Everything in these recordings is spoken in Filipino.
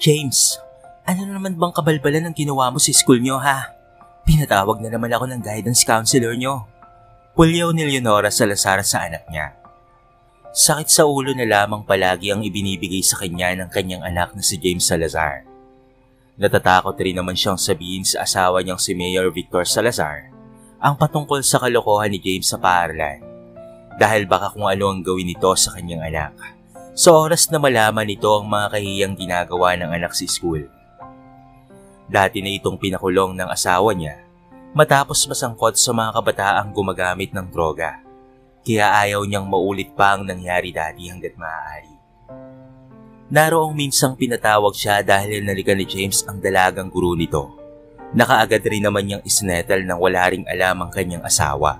James, ano na naman bang kabalbalan ang ginawa mo sa school nyo ha? Pinatawag na naman ako ng guidance counselor nyo. Pulyaw ni Leonora Salazar sa anak niya. Sakit sa ulo na lamang palagi ang ibinibigay sa kanya ng kanyang anak na si James Salazar. Natatakot rin naman siyang sabihin sa asawa niyang si Mayor Victor Salazar ang patungkol sa kalokohan ni James sa paaralan dahil baka kung ano ang gawin nito sa kanyang anak. Sa oras na malaman nito ang mga kahiyang ginagawa ng anak sa school. Dati na itong pinakulong ng asawa niya matapos masangkot sa mga kabataang gumagamit ng droga. Kaya ayaw niyang maulit pa ang nangyari dati hanggat maaari. Naroong minsang pinatawag siya dahil nalikan ni James ang dalagang guro nito. Nakaagad rin naman niyang isnetel nang wala ring alam ang kanyang asawa.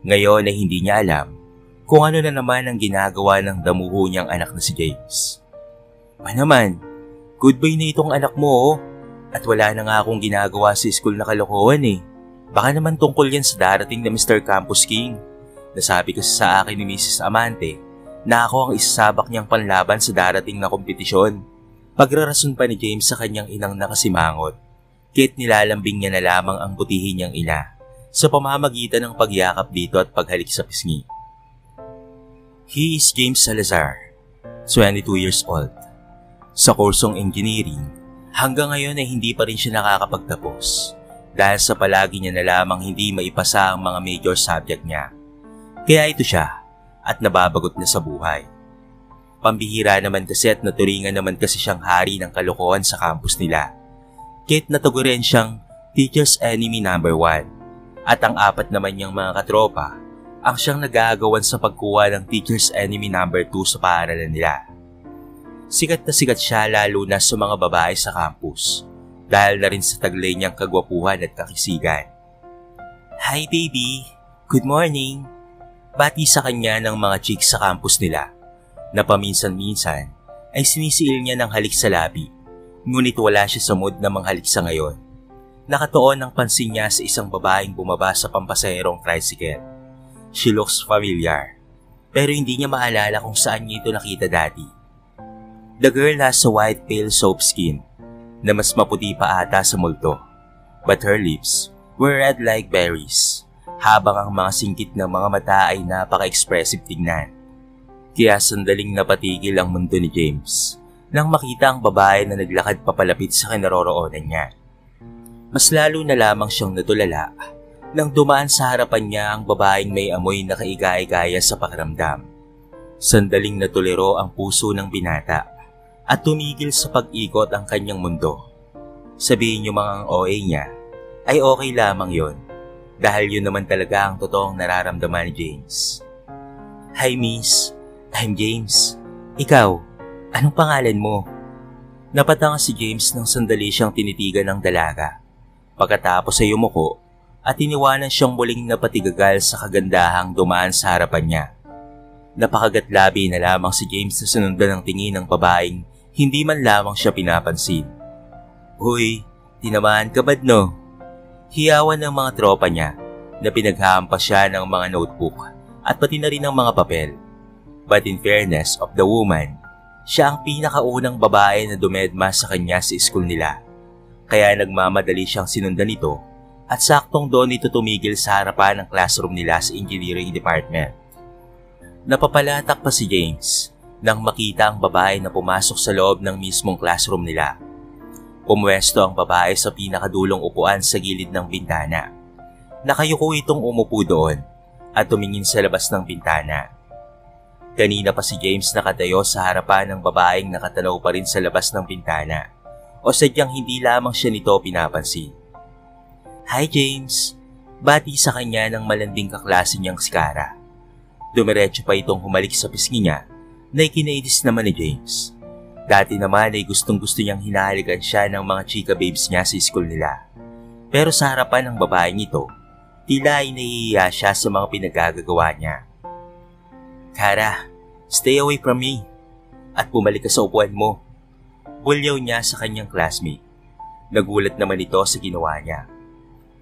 Ngayon ay hindi niya alam kung ano na naman ang ginagawa ng damuho niyang anak na si James. Pa naman, goodbye na itong anak mo oh. At wala na nga akong ginagawa sa school na kalokohan eh. Baka naman tungkol yan sa darating na Mr. Campus King. Nasabi kasi sa akin ni Mrs. Amante na ako ang isasabak niyang panlaban sa darating na kompetisyon. Pagrarason pa ni James sa kanyang inang nakasimangot, kahit nilalambing niya na lamang ang butihin niyang ina sa pamamagitan ng pagyakap dito at paghalik sa pisngi. He is James Salazar, 22 years old. Sa kursong engineering, hanggang ngayon ay hindi pa rin siya nakakapagtapos dahil sa palagi niya na lamang hindi maipasa ang mga major subject niya. Kaya ito siya at nababagot na sa buhay. Pambihira naman kasi at naturingan naman kasi siyang hari ng kalokohan sa campus nila. Kahit natugurin siyang teacher's enemy number 1 at ang apat naman niyang mga katropa ang siyang nag-aagawan sa pagkuha ng teacher's enemy number 2 sa paaralan nila. Sikat na sikat siya lalo na sa mga babae sa campus dahil na rin sa taglay niyang kagwapuhan at kakisigan. Hi baby, good morning. Bati sa kanya ng mga chicks sa campus nila na paminsan-minsan ay sinisiil niya ng halik sa labi, ngunit wala siya sa mood na manghalik sa ngayon. Nakatuon ang pansin niya sa isang babaeng bumaba sa pampasaherong tricycle. She looks familiar, pero hindi niya maalala kung saan niya ito nakita dati. The girl has a white pale soap skin na mas maputi pa ata sa multo, but her lips were red like berries, habang ang mga singkit ng mga mata ay napaka-expressive tignan. Kaya sandaling napatigil ang mundo ni James nang makita ang babae na naglakad papalapit sa kinaroroonan niya. Mas lalo na lamang siyang natulala nang dumaan sa harapan niya ang babaeng may amoy na kaigaya-gaya sa pakiramdam. Sandaling natuliro ang puso ng binata at tumigil sa pag-ikot ang kanyang mundo. Sabihin niyo mga ang OA niya ay okay lamang yon dahil yun naman talaga ang totoong nararamdaman ni James. Hi miss, I'm James. Ikaw, anong pangalan mo? Napatanga si James nang sandali siyang tinitigan ng dalaga. Pagkatapos ay yumuko at iniwanan siyang muling napatigagal sa kagandahang dumaan sa harapan niya. Napakagatlabi na lamang si James na sunundan ng tingin ng babaeng hindi man lamang siya pinapansin. Uy, tinamaan ka bad no? Hiyawan ng mga tropa niya na pinaghahampas siya ng mga notebook at pati na rin ng mga papel. But in fairness of the woman, siya ang pinakaunang babae na dumedma sa kanya sa school nila. Kaya nagmamadali siyang sinundan nito at saktong doon ito tumigil sa harapan ng classroom nila sa engineering department. Napapalatak pa si James nang makita ang babae na pumasok sa loob ng mismong classroom nila. Pumwesto ang babae sa pinakadulong upuan sa gilid ng bintana. Nakayuko itong umupo doon at tumingin sa labas ng bintana. Kanina pa si James nakatayo sa harapan ng babaeng nakatanaw pa rin sa labas ng bintana o sadyang hindi lamang siya nito pinapansin. Hi James, bati sa kanya ng malanding kaklase niyang si Cara. Dumiretso pa itong humalik sa pisngi niya na ikinainis naman ni James. Dati naman ay gustong-gusto niyang hinahalikan siya ng mga chika babes niya sa school nila. Pero sa harapan ng babaeng ito, tila ay nahihiya siya sa mga pinagagagawa niya. Cara, stay away from me at bumalik ka sa upuan mo. Bulyaw niya sa kanyang classmate. Nagulat naman ito sa ginawa niya.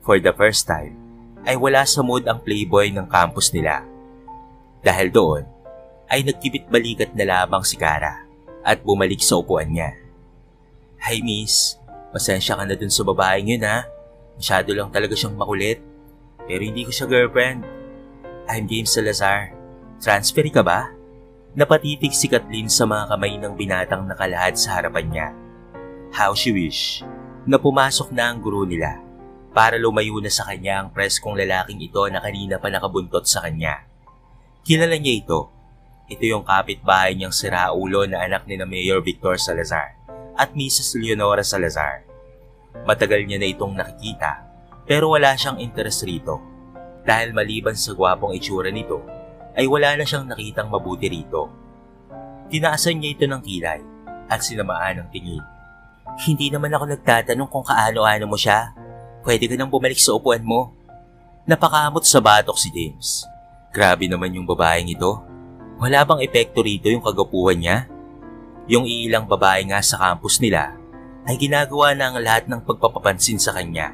For the first time, ay wala sa mood ang playboy ng campus nila. Dahil doon, ay nagkibit balikat na lamang si Cara at bumalik sa upuan niya. Hi miss, pasensya ka na dun sa babaeng yun ha. Masyado lang talaga siyang makulit. Pero hindi ko siya girlfriend. I'm James Salazar. Transfer ka ba? Napatitig si Kathleen sa mga kamay ng binatang nakalahad sa harapan niya. How she wish na pumasok na ang guro nila para lumayo na sa kanya ang preskong lalaking ito na kanina pa nakabuntot sa kanya. Kilala niya ito. Ito yung kapitbahay niyang siraulo na anak ni na Mayor Victor Salazar at Mrs. Leonora Salazar. Matagal niya na itong nakikita pero wala siyang interes rito dahil maliban sa gwapong itsura nito ay wala na siyang nakitang mabuti rito. Tinaasan niya ito ng kilay at sinamaan ng tingin. Hindi naman ako nagtatanong kung kaano-ano mo siya. Pwede ka nang bumalik sa upuan mo. Napakamot sa batok si James. Grabe naman yung babaeng ito. Wala bang epekto rito yung kagapuhan niya? Yung ilang babae nga sa campus nila ay ginagawa na ang lahat ng pagpapapansin sa kanya.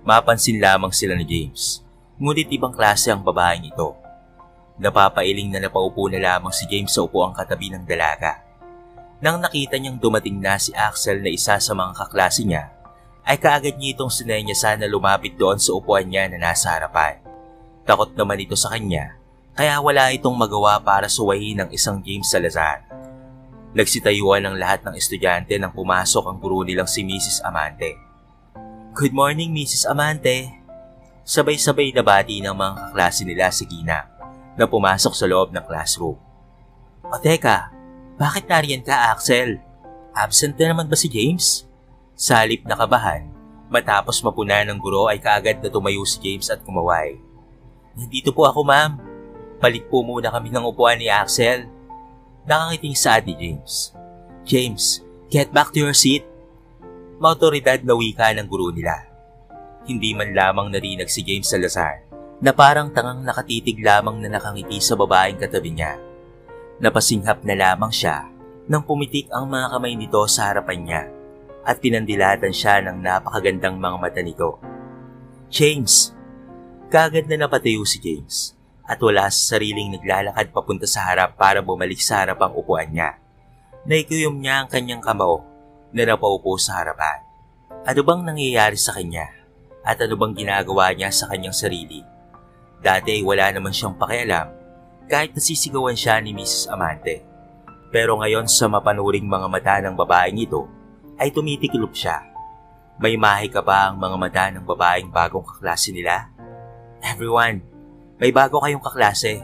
Mapansin lamang sila ni James. Ngunit ibang klase ang babaeng ito. Napapailing na napaupo na lamang si James sa upuang katabi ng dalaga. Nang nakita niyang dumating na si Axel na isa sa mga kaklase niya, ay kaagad niya itong sinenyasan na lumapit doon sa upuan niya na nasa harapan. Takot naman ito sa kanya, kaya wala itong magawa para suwayin ng isang James Salazar. Nagsitayuan ng lahat ng estudyante nang pumasok ang guro nilang si Mrs. Amante. Good morning, Mrs. Amante. Sabay-sabay na bati ng mga kaklase nila si Gina na pumasok sa loob ng classroom. O teka, bakit nariyan ka, Axel? Absent na naman ba si James? Sa halip na kabahan, matapos mapuna ng guro ay kaagad na tumayo si James at kumaway. Nandito po ako, ma'am. Palit po muna kami ng upuan ni Axel. Nakangiting saad ni James. James, get back to your seat. Maotoridad na wika ng guro nila. Hindi man lamang narinig si James Salazar na parang tangang nakatitig lamang na nakangiti sa babaeng katabi niya. Napasinghap na lamang siya nang pumitik ang mga kamay nito sa harapan niya at pinandilatan siya ng napakagandang mga mata nito. James! Kaagad na napatayo si James at wala sa sariling naglalakad papunta sa harap para bumalik sa harapang upuan niya. Naikuyom niya ang kanyang kamao na napaupo sa harapan. Ano bang nangyayari sa kanya at ano bang ginagawa niya sa kanyang sarili? Dati ay wala naman siyang pakialam kahit nasisigawan siya ni Mrs. Amante. Pero ngayon sa mapanuring mga mata ng babaeng ito ay tumitiklop siya. May mahika pa ang mga mata ng babaeng bagong kaklase nila. Everyone, may bago kayong kaklase.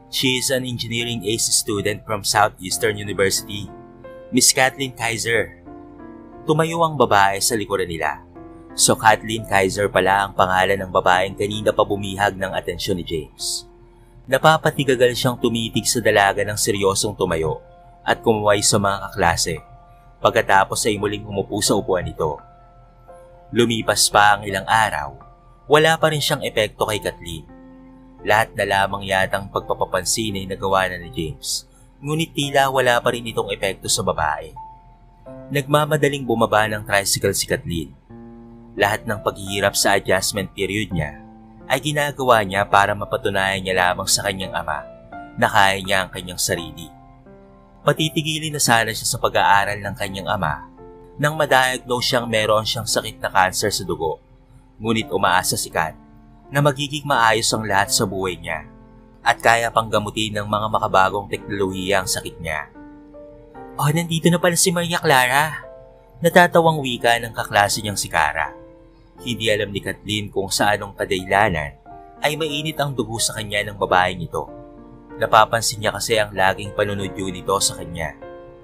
She is an engineering ace student from Southeastern University, Miss Kathleen Kaiser. Tumayo ang babae sa likuran nila. So Kathleen Kaiser pala ang pangalan ng babaeng kanina pa bumihag ng atensyon ni James. Napapatigagal siyang tumitig sa dalaga ng seryosong tumayo at kumuway sa mga kaklase. Pagkatapos ay muling umupo sa upuan nito. Lumipas pa ang ilang araw, wala pa rin siyang epekto kay Kathleen. Lahat na lamang yatang pagpapapansin ay nagawa na ni James, ngunit tila wala pa rin itong epekto sa babae. Nagmamadaling bumaba ng tricycle si Kathleen. Lahat ng paghihirap sa adjustment period niya ay ginagawa niya para mapatunayan niya lamang sa kanyang ama na kaya niya ang kanyang sarili. Patitigilin na sana siya sa pag-aaral ng kanyang ama nang ma-diagnose siyang meron siyang sakit na cancer sa dugo. Ngunit umaasa si Kat na magiging maayos ang lahat sa buhay niya at kaya pang gamutin ng mga makabagong teknolohiya ang sakit niya. Oh, nandito na pala si Maria Clara. Natatawang wika ng kaklase niyang si Cara. Hindi alam ni Kathleen kung sa anong kadailanan ay mainit ang dugo sa kanya ng babaeng ito. Napapansin niya kasi ang laging panunodyo nito sa kanya.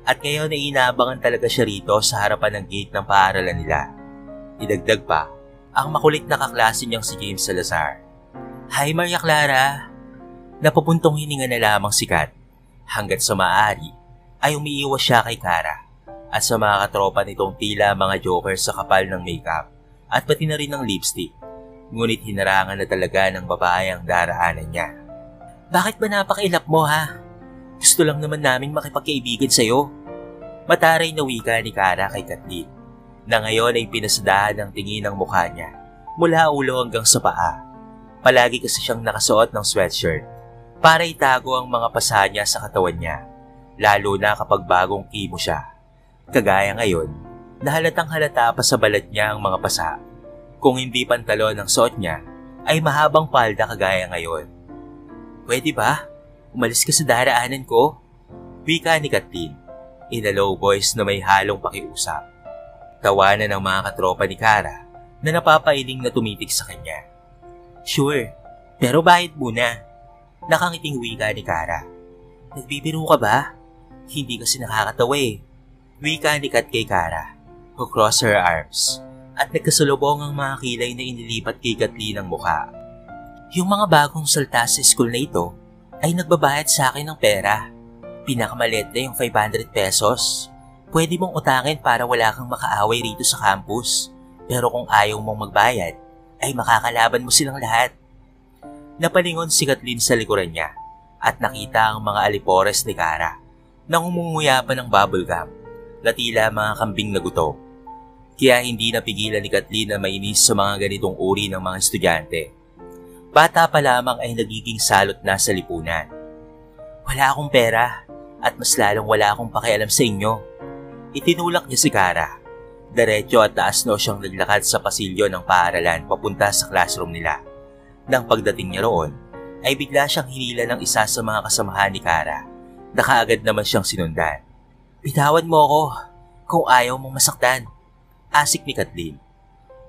At ngayon ay inaabangan talaga siya rito sa harapan ng gate ng paaralan nila. Idagdag pa, ang makulit na kaklase niyang si James Salazar. Hi Maria Clara! Napapuntong hininga na lamang si Kat. Hanggat sa maaari ay umiiwas siya kay Cara at sa mga katropa nitong tila mga joker sa kapal ng makeup at pati na rin ng lipstick. Ngunit hinarangan na talaga ng babae ang daraanan niya. Bakit ba napakailap mo ha? Gusto lang naman naming makipagkaibigan sa'yo. Mataray na wika ni Cara kay Kathleen na ngayon ay pinasadahan ng tingin ng mukha niya mula ulo hanggang sa paa. Palagi kasi siyang nakasuot ng sweatshirt para itago ang mga pasa niya sa katawan niya, lalo na kapag bagong kimo siya. Kagaya ngayon, na halatang halata pa sa balat niya ang mga pasa. Kung hindi pantalon ang suot niya, ay mahabang palda kagaya ngayon. "Pwede ba? Umalis ka sa daraanan ko?" Wika ni Kathleen, in a low voice na may halong pakiusap. Tawanan ng mga katropa ni Kara na napapailing na tumitig sa kanya. "Sure, pero bahid muna." Nakangiting wika ni Kara. "Nagbibiro ka ba? Hindi kasi nakakatawa eh." Wika ni Kat kay Kara, who crossed her arms, at nagkasalubong ang mga kilay na inilipat kay Kathleen ang mukha. "Yung mga bagong salta sa school na ito ay nagbabayad sa akin ng pera. Pinakamaliit na yung 500 pesos. Pwede mong utangin para wala kang makaaway rito sa campus. Pero kung ayaw mong magbayad, ay makakalaban mo silang lahat." Napalingon si Kathleen sa likuran niya at nakita ang mga alipores ni Kara na umunguya pa ng bubblegum na tila mga kambing na gutom. Kaya hindi napigilan ni Kathleen na mainis sa mga ganitong uri ng mga estudyante. Bata pa lamang ay nagiging salot na sa lipunan. "Wala akong pera at mas lalong wala akong pakialam sa inyo." Itinulak niya si Kara. Diretso at taas no siyang naglakad sa pasilyo ng paaralan papunta sa classroom nila. Nang pagdating niya roon, ay bigla siyang hinila ng isa sa mga kasamahan ni Kara na kaagad naman siyang sinundan. "Bitawan mo ako kung ayaw mong masaktan." Asik ni Kathleen.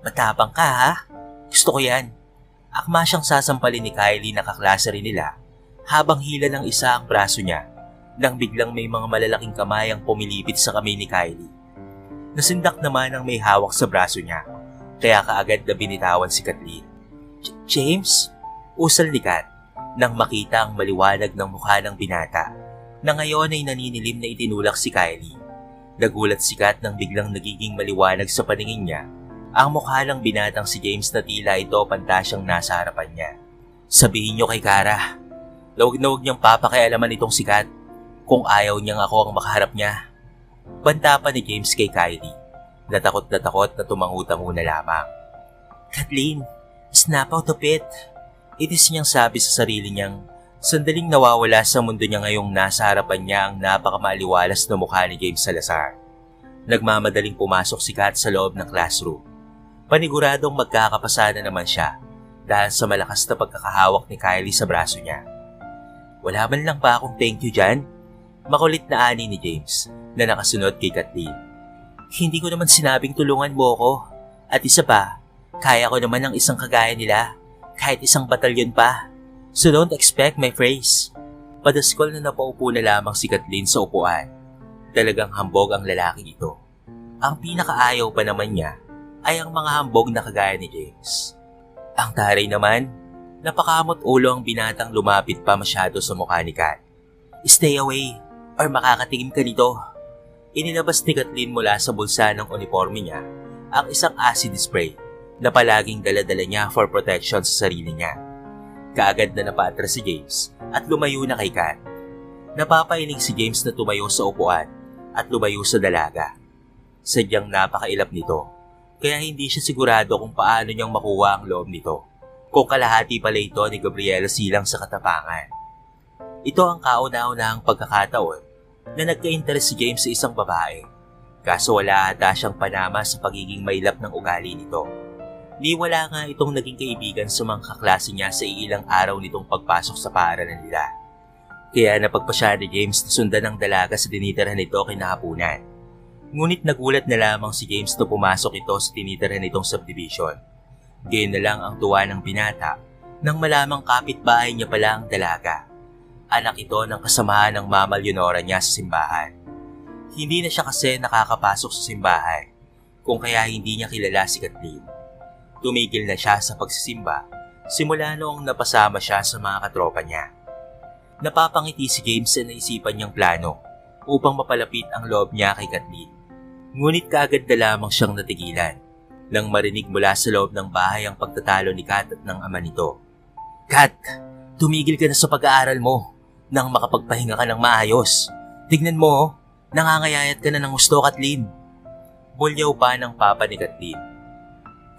"Matapang ka ha? Gusto ko yan." Akma siyang sasampalin ni Kylie na kaklase rin nila habang hila ng isa ang braso niya nang biglang may mga malalaking kamay ang pumilipit sa kamay ni Kylie. Nasindak naman ang may hawak sa braso niya kaya kaagad na binitawan si Kathleen. "James?" Usal ni Kat nang makita ang maliwanag ng mukha ng binata na ngayon ay naninilim na itinulak si Kylie. Nagulat si Kat nang biglang nagiging maliwanag sa paningin niya ang mukha ng binatang si James na tila ito pantasyang nasa harapan niya. "Sabihin niyo kay Kara, na huwag niyang papakialaman itong si Kat kung ayaw niyang ako ang makaharap niya." Banta pa ni James kay Kylie, na takot na tumangutango na lamang. "Kathleen, snap out of it." Itis niyang sabi sa sarili niyang sandaling nawawala sa mundo niya ngayong nasa harapan niya ang napakamaliwalas na mukha ni James Salazar. Nagmamadaling pumasok si Kat sa loob ng classroom. Paniguradong magkakapasa na naman siya dahil sa malakas na pagkakahawak ni Kylie sa braso niya. "Wala man lang ba akong thank you dyan?" Makulit na ani ni James na nakasunod kay Kathleen. "Hindi ko naman sinabing tulungan mo ako. At isa pa, kaya ko naman ng isang kagaya nila, kahit isang batalyon pa. So don't expect my praise." Padaskol na napaupo na lamang si Kathleen sa upuan. Talagang hambog ang lalaking ito. Ang pinakaayaw pa naman niya ay ang mga hambog na kagaya ni James. Ang taray naman, napakamot ulo ang binatang lumapit pa masyado sa mukha ni Kat. "Stay away or makakatingin ka dito." Inilabas ni Kathleen mula sa bulsa ng uniforme niya ang isang acid spray na palaging dala-dala niya for protection sa sarili niya. Kaagad na napaatras si James at lumayo na kay Kat. Napapailing si James na tumayo sa upuan at lumayo sa dalaga. Sadyang napakailap nito, kaya hindi siya sigurado kung paano niyang makuha ang loob nito, kung kalahati pala ito ni Gabriela silang sa katapangan. Ito ang kauna-unahang pagkakataon na nagka-interes si James sa isang babae, kaso wala ata siyang panama sa pagiging mailap ng ugali nito. Wala nga itong naging kaibigan sa mga kaklase niya sa ilang araw nitong pagpasok sa paaralan nila. Kaya napagpasya ni James na sundan ng dalaga sa tinitirahan nito kinahapunan. Ngunit nagulat na lamang si James na pumasok ito sa tinitirahan nitong subdivision. Gayon na lang ang tuwa ng binata nang malamang kapitbahay niya pala ang dalaga. Anak ito ng kasamahan ng Mama Leonora niya sa simbahan. Hindi na siya kasi nakakapasok sa simbahan, kung kaya hindi niya kilala si Kathleen. Tumigil na siya sa pagsisimba simula noong napasama siya sa mga katropa niya. Napapangiti si James sa naisipan niyang plano upang mapalapit ang loob niya kay Kathleen. Ngunit kaagad na lamang siyang natigilan nang marinig mula sa loob ng bahay ang pagtatalo ni Kat at ng ama nito. "Kat, tumigil ka na sa pag-aaral mo nang makapagpahinga ka ng maayos. Tignan mo, nangangayayat ka na ng gusto, Kathleen." Bulyaw pa ng papa ni Kathleen.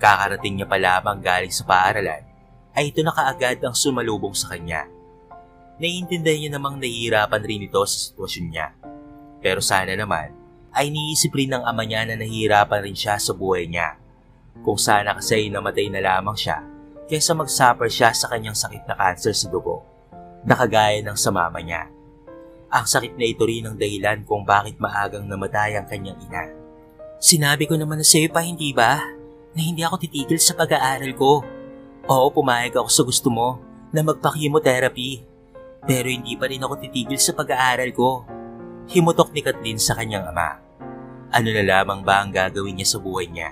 Kakarating niya pa lamang galing sa paaralan ay ito na kaagad ang sumalubong sa kanya. Naiintindihan niya namang nahihirapan rin ito sa sitwasyon niya. Pero sana naman ay iniisip rin ng ama niya na nahihirapan rin siya sa buhay niya. Kung sana kasi namatay na lamang siya kaysa mag-suffer siya sa kanyang sakit na cancer sa dugo, nakagaya ng sa mama niya. Ang sakit na ito rin ang dahilan kung bakit maagang namatay ang kanyang ina. Sinabi ko naman na sa'yo pa, hindi ba? Na hindi ako titigil sa pag-aaral ko. Oo, pumayag ako sa gusto mo na magpa-chemotherapy. Pero hindi pa rin ako titigil sa pag-aaral ko. Himutok ni Kathleen sa kanyang ama. Ano na lamang ba ang gagawin niya sa buhay niya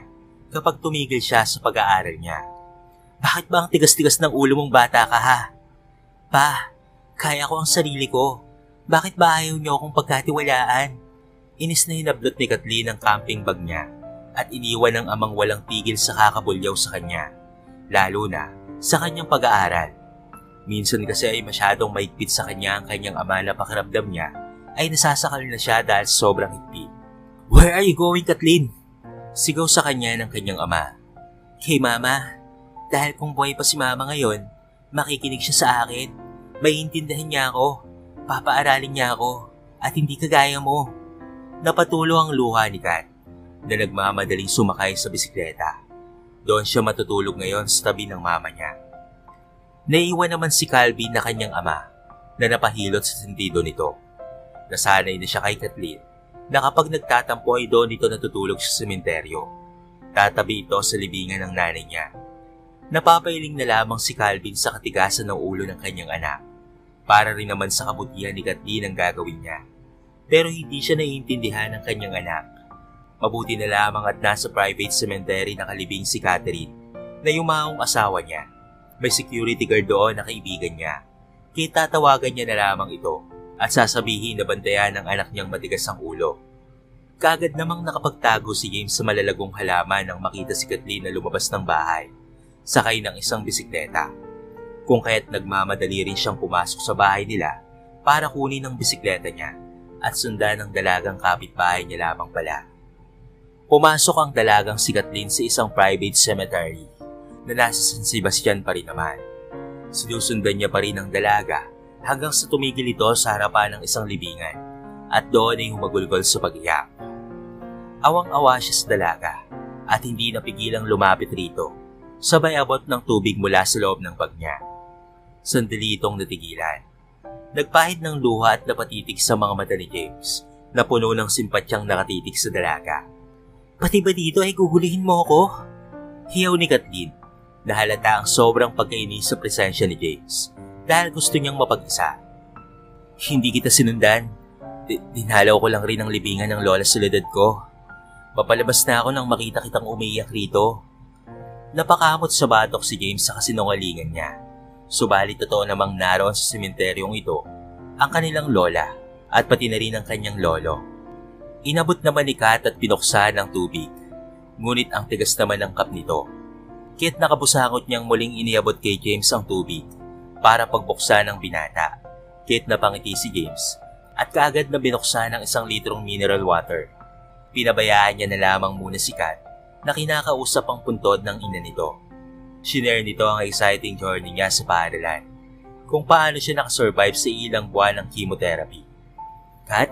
kapag tumigil siya sa pag-aaral niya? Bakit ba ang tigas-tigas ng ulo mong bata ka, ha? Pa, kaya ko ang sarili ko. Bakit ba ayaw niyo akong pagkatiwalaan? Inis na hinablot ni Kathleen ang camping bag niya at iniwan ng amang walang tigil sa kakabulyaw sa kanya, lalo na sa kanyang pag-aaral. Minsan kasi ay masyadong maigpit sa kanya ang kanyang ama na pakiramdam niya ay nasasakal na siya dahil sobrang higpit. Where are you going, Kathleen? Sigaw sa kanya ng kanyang ama. Kay mama, dahil kung buhay pa si mama ngayon, makikinig siya sa akin. Maiintindihan niya ako. Papaaralin niya ako at hindi kagaya mo. Napatulo ang luha ni Kat na nagmamadaling sumakay sa bisikleta. Doon siya matutulog ngayon sa tabi ng mama niya. Naiwan naman si Calvin na kanyang ama na napahilot sa sentido nito. Nasanay na siya kay Kathleen na kapag nagtatampo ay doon ito natutulog sa sementeryo. Tatabi ito sa libingan ng nanay niya. Napapailing na lamang si Calvin sa katigasan ng ulo ng kanyang anak. Para rin naman sa kabutihan ni Kathleen ang gagawin niya. Pero hindi siya naiintindihan ng kanyang anak. Mabuti na lamang at nasa private cemetery nakalibing si Catherine na yung maong asawa niya. May security guard doon na kaibigan niya. Kaya tatawagan niya na lamang ito at sasabihin na bantayan ng anak niyang matigas ang ulo. Kaagad namang nakapagtago si James sa malalagong halaman nang makita si Kathleen na lumabas ng bahay, sakay ng isang bisikleta. Kung kaya't nagmamadali rin siyang pumasok sa bahay nila para kunin ang bisikleta niya at sundan ng dalagang kapitbahay niya lamang pala. Pumasok ang dalagang si Kathleen sa isang private cemetery na nasa San Sebastian pa rin naman. Sinusundan niya pa rin ang dalaga hanggang sa tumigil ito sa harapan ng isang libingan at doon ay humagulgol sa pag-iyak. Awang-awa siya sa dalaga at hindi napigilang lumapit rito, sabay abot ng tubig mula sa loob ng bag niya. Sandali itong natigilan. Nagpahid ng luha at napatitig sa mga mata ni James na puno ng simpatyang nakatitig sa dalaga. Pati ba dito ay gugulihin mo ako? Hiyaw ni Kathleen na halata ang sobrang pagkainis sa presensya ni James dahil gusto niyang mapag-isa. Hindi kita sinundan. Dinalaw ko lang rin ang libingan ng lola Soledad ko. Papalabas na ako nang makita kitang umiiyak rito. Napakamot sa batok si James sa kasinungalingan niya. Subalit totoo namang naroon sa sementeryong ito ang kanilang lola at pati na rin ang kanyang lolo. Inabot naman ni Kat at binuksan ng tubig, ngunit ang tigas naman ng kap nito. Kaya't nakabusangot niyang muling iniabot kay James ang tubig para pagbuksan ng binata. Kaya't napangiti si James at kaagad na binuksan ng 1 litrong mineral water. Pinabayaan niya na lamang muna si Kat na kinakausap ang puntod ng ina nito. Shinare nito ang exciting journey niya sa paaralan, kung paano siya nakasurvive sa ilang buwan ng chemotherapy. Kat,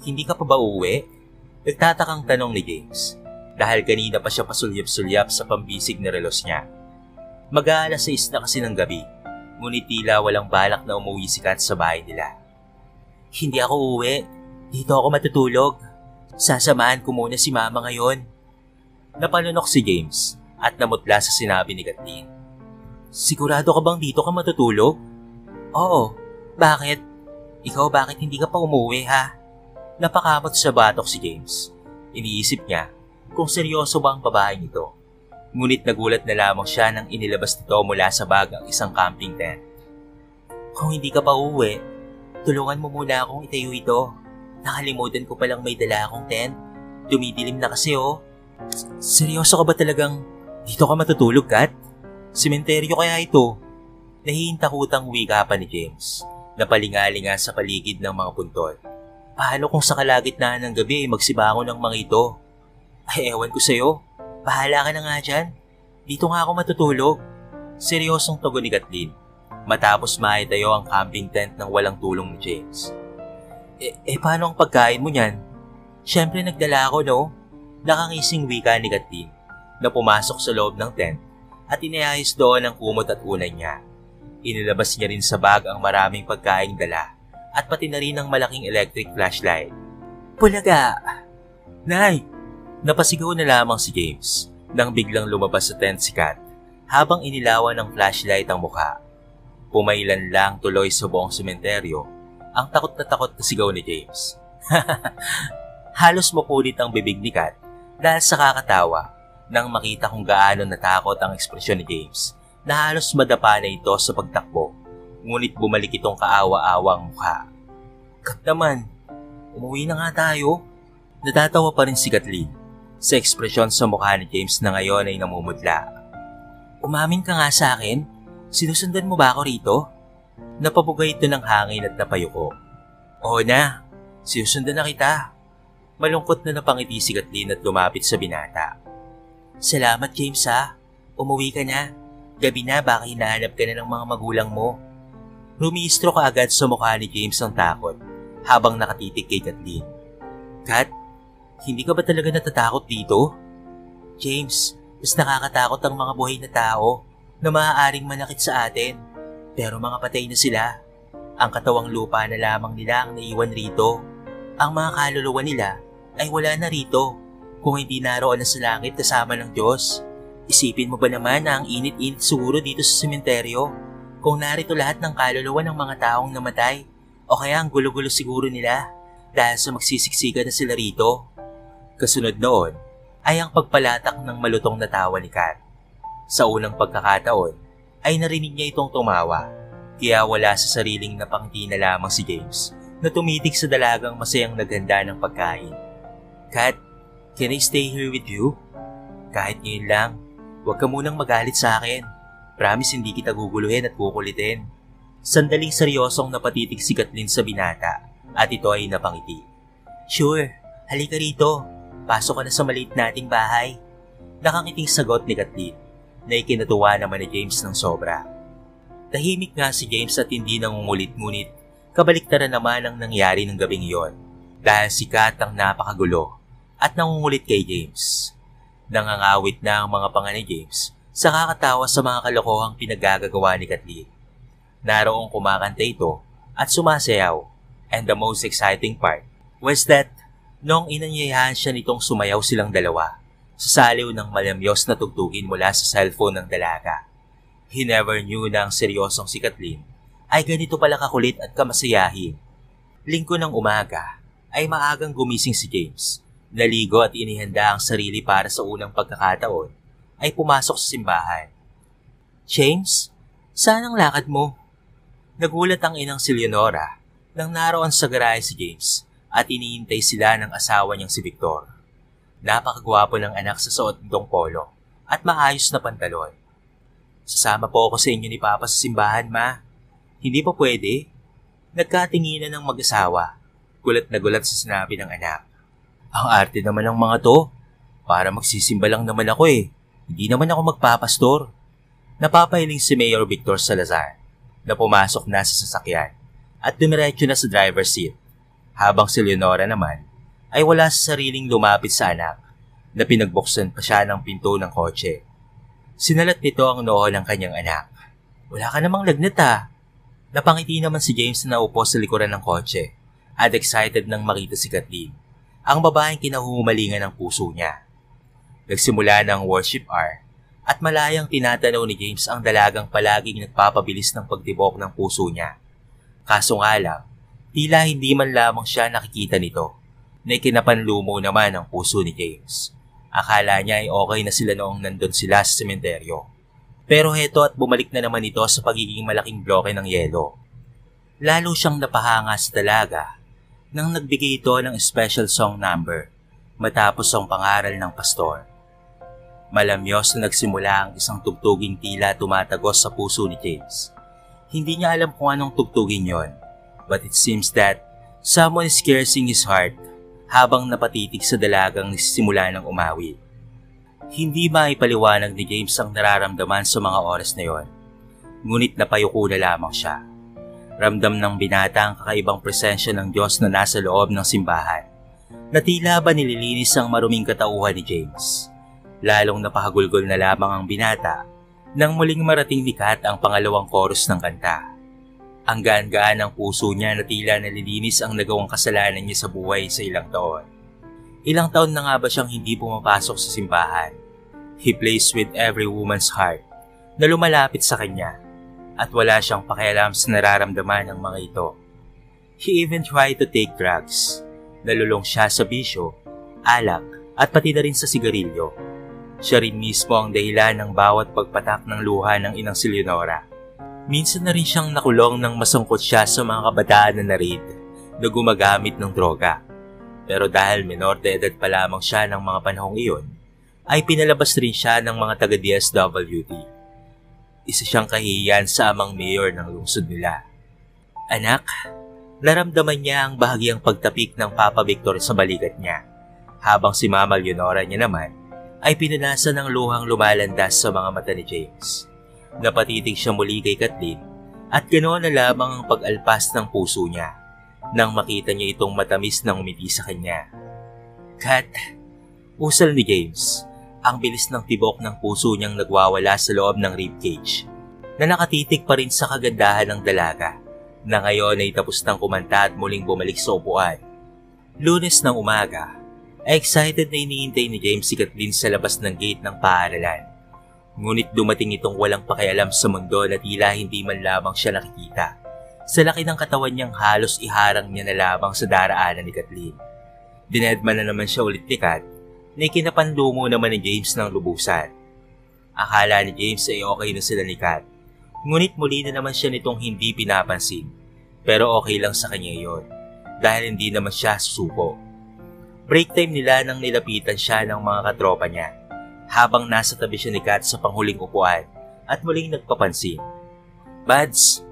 hindi ka pa ba uuwi? Nagtatakang tanong ni James, dahil kanina pa siya pasulyap-sulyap sa pambisig na relos niya. Mag-aalas 6 na kasi ng gabi, ngunit tila walang balak na umuwi si Kat sa bahay nila. Hindi ako uuwi, dito ako matutulog. Sasamahan ko muna si mama ngayon. Napanunok si James at namutla sa sinabi ni Kathleen. Sigurado ka bang dito ka matutulog? Oo. Bakit? Ikaw bakit hindi ka pa umuwi, ha? Napakamot sa batok si James. Iniisip niya kung seryoso ba ang babaeng ito. Ngunit nagulat na lamang siya nang inilabas nito mula sa bag ang isang camping tent. Kung hindi ka pa uuwi, tulungan mo muna akong itayo ito. Nakalimutan ko palang may dala akong tent. Dumidilim na kasi, oh. Seryoso ka ba talagang dito ka matutulog, Kat? Sementeryo kaya ito? Nahihintakutang wika pa ni James, na palingalinga sa paligid ng mga puntod. Paano kung sa kalagitnaan ng gabi ay magsibangon ng mga ito? Ay, ewan ko sa'yo. Bahala ka na nga dyan. Dito nga ako matutulog. Seryosong tugon ni Kathleen, matapos maitayo ang camping tent ng walang tulong ni James. Paano ang pagkain mo niyan? Siyempre nagdala ako, no? Nakangising wika ni Kathleen na pumasok sa loob ng tent at inayos doon ang kumot at unan niya. Inilabas niya rin sa bag ang maraming pagkaing dala at pati na rin ang malaking electric flashlight. Bulaga! Nay! Napasigaw na lamang si James nang biglang lumabas sa tent si Kat habang inilawan ng flashlight ang mukha. Pumailan lang tuloy sa buong sementeryo ang takot na sigaw ni James. Halos mapunit ang bibig ni Kat dahil sa kakatawa nang makita kung gaano natakot ang ekspresyon ni James na halos madapa na ito sa pagtakbo, ngunit bumalik itong kaawa-awang mukha. Kat naman, umuwi na nga tayo. Natatawa pa rin si Kathleen sa ekspresyon sa mukha ni James na ngayon ay namumudla. Umamin ka nga sa akin, sinusundan mo ba ako rito? Napabugay ito ng hangin at napayuko. Oo na, sinusundan na kita. Malungkot na napangiti si Kathleen at lumapit sa binata. Salamat James ha, umuwi ka na. Gabi na baka hinahanap ka na ng mga magulang mo. Rumistro ka agad sa mukha ni James ang takot habang nakatitig kay Kathleen. Kat, hindi ka ba talaga natatakot dito? James, mas nakakatakot ang mga buhay na tao na maaaring manakit sa atin. Pero mga patay na sila. Ang katawang lupa na lamang nila ang naiwan rito. Ang mga kaluluwa nila ay wala na rito kung hindi naroon na sa langit kasama ng Diyos. Isipin mo ba naman na ang init-init siguro dito sa sementeryo kung narito lahat ng kaluluwa ng mga taong namatay o kaya ang gulo-gulo siguro nila dahil sa magsisiksikan na sila rito. Kasunod noon ay ang pagpalatak ng malutong na tawa ni Kat. Sa unang pagkakataon ay narinig niya itong tumawa, kaya wala sa sariling napangiti na lamang si James na tumitig sa dalagang masayang naghanda ng pagkain. Kat, can I stay here with you? Kahit ngayon lang, huwag ka munang magalit sa akin. Promise hindi kita guguluhin at kukulitin. Sandaling seryosong napatitig si Kathleen sa binata at ito ay napangiti. Sure, halika rito. Pasok ka na sa maliit nating bahay. Nakangiting sagot ni Kathleen na ikinatuwa naman ni James ng sobra. Tahimik nga si James at hindi nangungulit ngunit kabaliktaran naman ang nangyari ng gabing iyon dahil si Kat ang napakagulo at nangungulit kay James. Nangangawit na ang mga panga ni James sa kakatawa sa mga kalokohang pinagagagawa ni Kathleen. Naroong kumakanta ito at sumasayaw, and the most exciting part was that noong inanyayahan siya nitong sumayaw silang dalawa sa saliw ng malamyos na tugtugin mula sa cellphone ng dalaga. He never knew na ang seryosong si Kathleen ay ganito pala kakulit at kamasayahin. Linggo ng umaga ay maagang gumising si James. Naligo at inihanda ang sarili para sa unang pagkakataon ay pumasok sa simbahan. James, saan ang lakad mo? Nagulat ang inang si Leonora nang naroon sa garahe si James at iniintay sila ng asawa niyang si Victor. Napakagwapo ng anak sa suot nitong polo at maayos na pantalon. Sasama po ako sa inyo ni Papa sa simbahan, Ma. Hindi pa pwede? Nagkatinginan ng mag-asawa. Gulat na gulat sa sinabi ng anak. Ang arte naman ng mga to. Para magsisimba lang naman ako eh. Hindi naman ako magpapastor. Napapahiling si Mayor Victor Salazar na pumasok na sa sasakyan at dumiretso na sa driver's seat. Habang si Leonora naman ay wala sa sariling lumapit sa anak na pinagbuksan pa siya ng pinto ng kotse. Sinalat nito ang noo ng kanyang anak. Wala ka namang lagnat ah. Napangiti naman si James na naupo sa likuran ng kotse at excited nang makita si Kathleen, ang babaeng kinahuhumalingan ng puso niya. Nagsimula ng worship hour at malayang tinatanaw ni James ang dalagang palaging nagpapabilis ng pagtibok ng puso niya. Kaso nga lang, tila hindi man lamang siya nakikita nito, na ikinapanlumo naman ang puso ni James. Akala niya ay okay na sila noong nandun sila sa sementeryo. Pero heto at bumalik na naman ito sa pagiging malaking bloke ng yelo. Lalo siyang napahanga sa dalaga nang nagbigay ito ng special song number matapos ang pangaral ng pastor. Malamyos na nagsimula ang isang tugtuging tila tumatagos sa puso ni James. Hindi niya alam kung anong tugtugin yon, but it seems that someone is caressing his heart habang napatitig sa dalagang nagsisimula ng umawit. Hindi maipaliwanag ni James ang nararamdaman sa mga oras na yon, ngunit napayuko na lamang siya. Ramdam ng binata ang kakaibang presensya ng Diyos na nasa loob ng simbahan na tila ba nililinis ang maruming katauhan ni James. Lalong napahagulgol na lamang ang binata nang muling marating ni Kat ang pangalawang chorus ng kanta. Ang gaan-gaan ng puso niya na tila nalilinis ang nagawang kasalanan niya sa buhay sa ilang taon. Ilang taon na nga ba siyang hindi pumapasok sa simbahan? He plays with every woman's heart na lumalapit sa kanya at wala siyang pakialam sa nararamdaman ng mga ito. He even tried to take drugs. Nalulong siya sa bisyo, alak at pati na rin sa sigarilyo. Siya rin mismo ang dahilan ng bawat pagpatak ng luha ng inang si Leonora. Minsan na rin siyang nakulong nang masangkot siya sa mga kabataan na narid na gumagamit ng droga. Pero dahil menor de edad pa lamang siya ng mga panahong iyon, ay pinalabas rin siya ng mga taga-DSWD. Isa siyang kahihiyan sa amang mayor ng lungsod nila. Anak, naramdaman niya ang bahagyang pagtapik ng Papa Victor sa balikat niya, habang si Mama Leonora niya naman ay pinanasan ng luhang lumalandas sa mga mata ni James. Napatitig siya muli kay Kathleen at ganoon na lamang ang pag-alpas ng puso niya nang makita niya itong matamis na umiti sa kanya. Kat, usal ni James, ang bilis ng tibok ng puso niyang nagwawala sa loob ng ribcage na nakatitig pa rin sa kagandahan ng dalaga na ngayon ay tapos ng kumanta at muling bumalik sa upuan. Lunes ng umaga, ay excited na iniintay ni James si Kathleen sa labas ng gate ng paaralan. Ngunit dumating itong walang pakialam sa mundo na tila hindi man lamang siya nakikita. Sa laki ng katawan niyang halos iharang niya na lamang sa daraanan ni Kathleen. Dinedman na naman siya ulit ni Kat na ikinapanlumo naman ni James ng lubusan. Akala ni James ay okay na sila ni Kat. Ngunit muli na naman siya nitong hindi pinapansin. Pero okay lang sa kanya yon dahil hindi naman siya susuko. Break time nila nang nilapitan siya ng mga katropa niya habang nasa tabi siya ni Kat sa panghuling upuan at muling nagpapansin. Buds,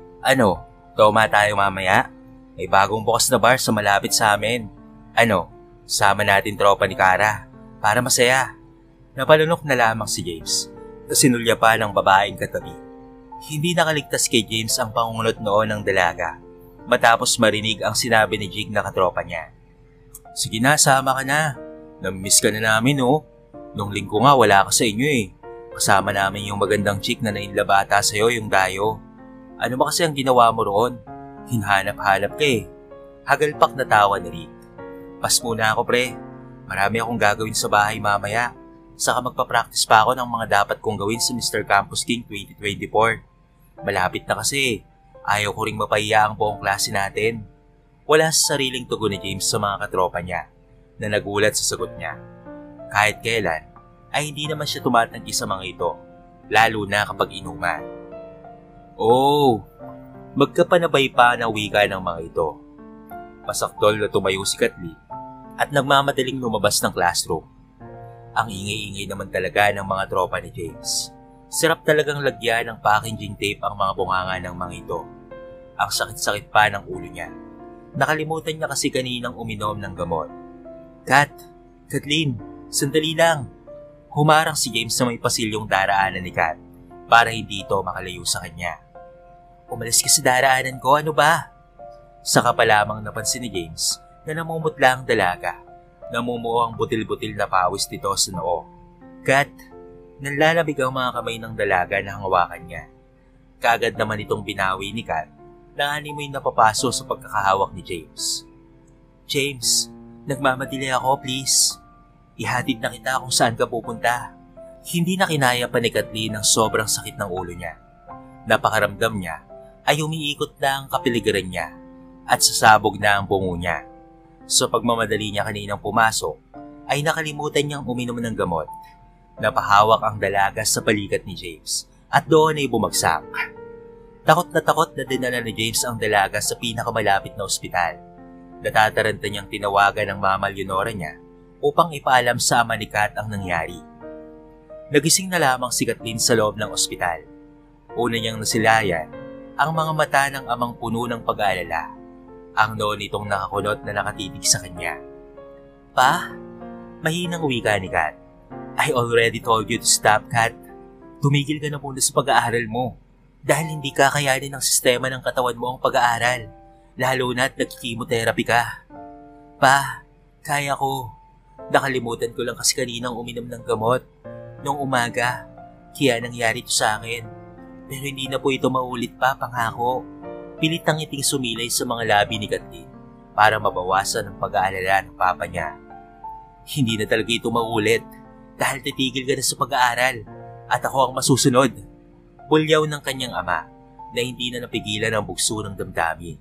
toma tayo mamaya? May bagong bukas na bar sa malapit sa amin. Sama natin tropa ni Kara para masaya. Napalunok na lamang si James na sinulya pa ng babaeng katabi. Hindi nakaligtas kay James ang pangungunot noon ng dalaga matapos marinig ang sinabi ni Jig na katropa niya. Sige na, sama ka na. Namimiss ka na namin Nung linggo nga wala ka sa inyo Kasama namin yung magandang chick na nainlabata sa'yo, yung Dayo. Ano ba kasi ang ginawa mo roon? Hinhanap-hanap ka Hagalpak na tawa ni Rick. Pas muna ako pre. Marami akong gagawin sa bahay mamaya. Saka magpa-practice pa ako ng mga dapat kong gawin sa Mr. Campus King 2024. Malapit na kasi. Ayaw ko ring mapahiya ang buong klase natin. Wala sa sariling tugon ni James sa mga katropa niya na nagulat sa sagot niya. Kahit kailan ay hindi naman siya tumatanggi sa mga ito, lalo na kapag inuman. Magkapanabay pa na wika ng mga ito. Pasaktol na tumayo si Kathleen at nagmamadaling lumabas ng classroom. Ang ingay-ingay naman talaga ng mga tropa ni James. Sarap talagang lagyan ng packaging tape ang mga bunganga ng mga ito. Ang sakit-sakit pa ng ulo niya. Nakalimutan niya kasi kaninang uminom ng gamot. Kathleen, sandali lang. Humarang si James sa may pasilyong daraanan ni Kat para hindi ito makalayo sa kanya. Umalis ka sa daraanan ko, ano ba? Saka pa lamang napansin ni James na namumutla ang dalaga. Namumuo ang butil-butil na pawis nito sa noo. Kat, nanlalamig ang mga kamay ng dalaga na hangawakan niya. Kaagad naman itong binawi ni Kat na animoy napapaso sa pagkakahawak ni James. James, nagmamadali ako, please. Ihatid na kita kung saan ka pupunta. Hindi na kinaya pa ni Kathleen ang sobrang sakit ng ulo niya. Napakaramdam niya ay umiikot na ang kapiligiran niya at sasabog na ang bungo niya. Sa pagmamadali niya kaninang pumasok, ay nakalimutan niyang uminom ng gamot. Napahawak ang dalaga sa balikat ni James at doon ay bumagsak. Takot na dinala ni James ang dalaga sa pinakamalapit na ospital. Natataranta niyang tinawagan ng Mama Leonora niya upang ipaalam sa ama ni Kat ang nangyari. Nagising na lamang si Kathleen sa loob ng ospital. Una niyang nasilayan ang mga mata ng amang puno ng pag-aalala. Ang noon itong nakakunot na nakatitig sa kanya. Pa, mahinang wika ni Kat. I already told you to stop, Kat. Tumigil ka na muna sa pag-aaral mo. Dahil hindi kakayanin ng sistema ng katawan mo ang pag-aaral. Lalo na't nagkikimotherapy ka. Pa, Kaya ko. Nakalimutan ko lang kasi kaninang uminom ng gamot. Noong umaga, kaya nangyari ito sa akin. Pero hindi na po ito maulit pa, pangako. Pilit ang ngiting sumilay sa mga labi ni Kathleen para mabawasan ang pag-aalala ng papa niya. Hindi na talaga ito maulit dahil titigil ka na sa pag-aaral at ako ang masusunod. Bulyaw ng kanyang ama na hindi na napigilan ang bugso ng damdamin.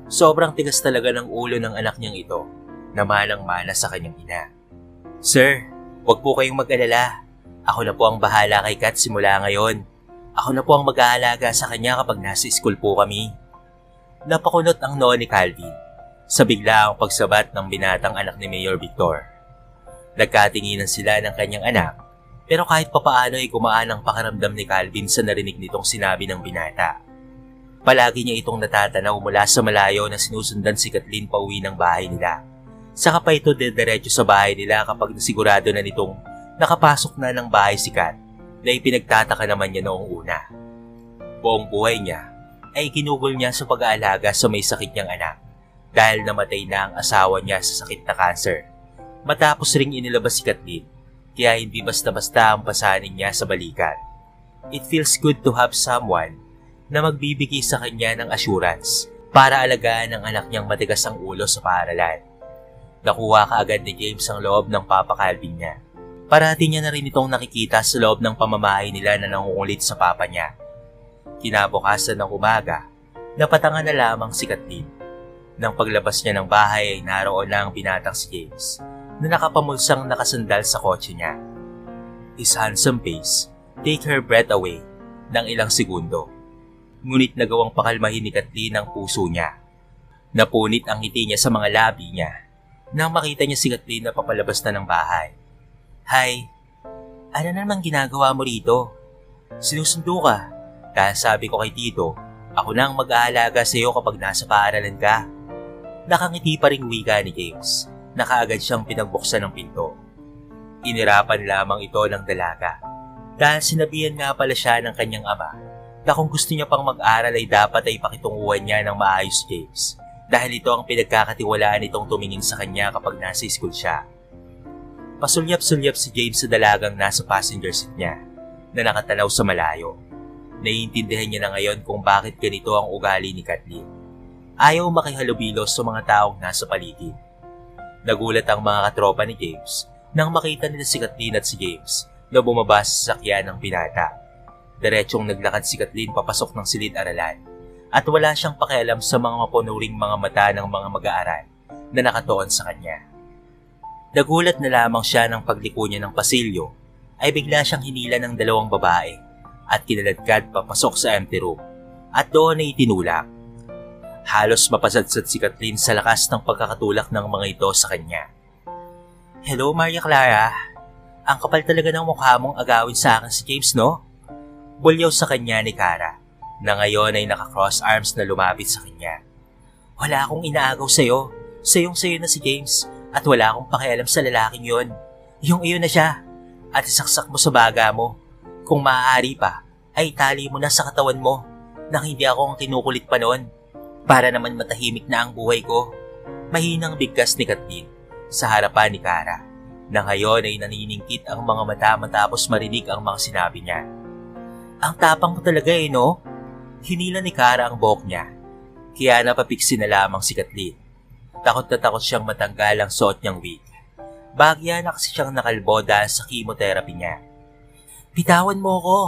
Sobrang tigas talaga ng ulo ng anak niyang ito na malang-mana sa kanyang ina. Sir, wag po kayong mag-alala. Ako na po ang bahala kay Kat simula ngayon. Ako na po ang mag-aalaga sa kanya kapag nasa school po kami. Napakunot ang noo ni Calvin sa biglaang pagsabat ng binatang anak ni Mayor Victor. Nagkatinginan sila ng kanyang anak pero kahit papaano ay gumaan ang pakiramdam ni Calvin sa narinig nitong sinabi ng binata. Palagi niya itong natatanaw mula sa malayo na sinusundan si Kathleen pauwi ng bahay nila. Saka pa ito dediretso sa bahay nila kapag nasigurado na nitong nakapasok na ng bahay si Kat na ipinagtataka naman niya noong una. Buong buhay niya ay ginugol niya sa pag-aalaga sa may sakit niyang anak dahil namatay na ang asawa niya sa sakit na cancer. Matapos ring inilabas si Kathleen kaya hindi basta-basta ang pasanin niya sa balikat. It feels good to have someone na magbibigay sa kanya ng assurance para alagaan ang anak niyang matigas ang ulo sa paaralan. Nakuha kaagad ni James ang loob ng Papa Calvin niya. Parati niya na rin itong nakikita sa loob ng pamamahay nila na nangungulit sa papa niya. Kinabukasan ng umaga, napatangan na lamang si Kathleen. Nang paglabas niya ng bahay ay naroon na ang binatang si James na nakapamulsang nakasandal sa kotse niya. His handsome face take her breath away ng ilang segundo. Ngunit nagawang pakalmahin ni Kathleen ang puso niya. Napunit ang ngiti niya sa mga labi niya nang makita niya si Kathleen na papalabas na ng bahay. Hi, ano namang ginagawa mo rito? Sinusundo ka. Dahil sabi ko kay Tito, ako na ang mag-aalaga sa iyo kapag nasa paaralan ka. Nakangiti pa ring wika ni James. Nakaagad siyang pinagbuksan ng pinto. Inirapan lamang ito ng dalaga. Dahil sinabihan nga pala siya ng kanyang ama na kung gusto niya pang mag-aral ay dapat ay pakitunguhan niya ng maayos si James. Dahil ito ang pinagkakatiwalaan nitong tumingin sa kanya kapag nasa school siya. Pasulyap-sulyap si James sa dalagang nasa passenger seat niya na nakatanaw sa malayo. Naiintindihan niya na ngayon kung bakit ganito ang ugali ni Kathleen. Ayaw makihalubilo sa mga taong nasa paligid. Nagulat ang mga katropa ni James nang makita nila si Kathleen at si James na bumaba sa sasakyan ng binata. Diretsyong naglakad si Kathleen papasok ng silid-aralan at wala siyang pakialam sa mga mapunuring mga mata ng mga mag-aaral na nakatuon sa kanya. Nagulat na lamang siya nang pagliko niya ng pasilyo ay bigla siyang hinila ng dalawang babae at kinaladkad papasok sa empty room at doon ay itinulak. Halos mapasadsad si Kathleen sa lakas ng pagkakatulak ng mga ito sa kanya. Hello Maria Clara, ang kapal talaga ng mukha mong agawin sa akin si James, no? Bulyaw sa kanya ni Cara na ngayon ay naka-cross arms na lumapit sa kanya. Wala akong inaagaw sa'yo, sayong-sayo na si James. At wala akong pakialam sa lalaking yon. Yung iyon na siya. At isaksak mo sa baga mo. Kung maaari pa, ay itali mo na sa katawan mo nang hindi ako ang kinukulit pa noon. Para naman matahimik na ang buhay ko. Mahinang bigkas ni Kathleen sa harapan ni Cara na ngayon ay naniningkit ang mga mata matapos marinig ang mga sinabi niya. Ang tapang mo talaga no? Hinila ni Cara ang buhok niya. Kaya napapiksi na lamang si Kathleen. Takot na takot siyang matanggal ang suot niyang wig. Bagya na kasi siyang nakalbo dahil sa chemotherapy niya. Bitawan mo ko!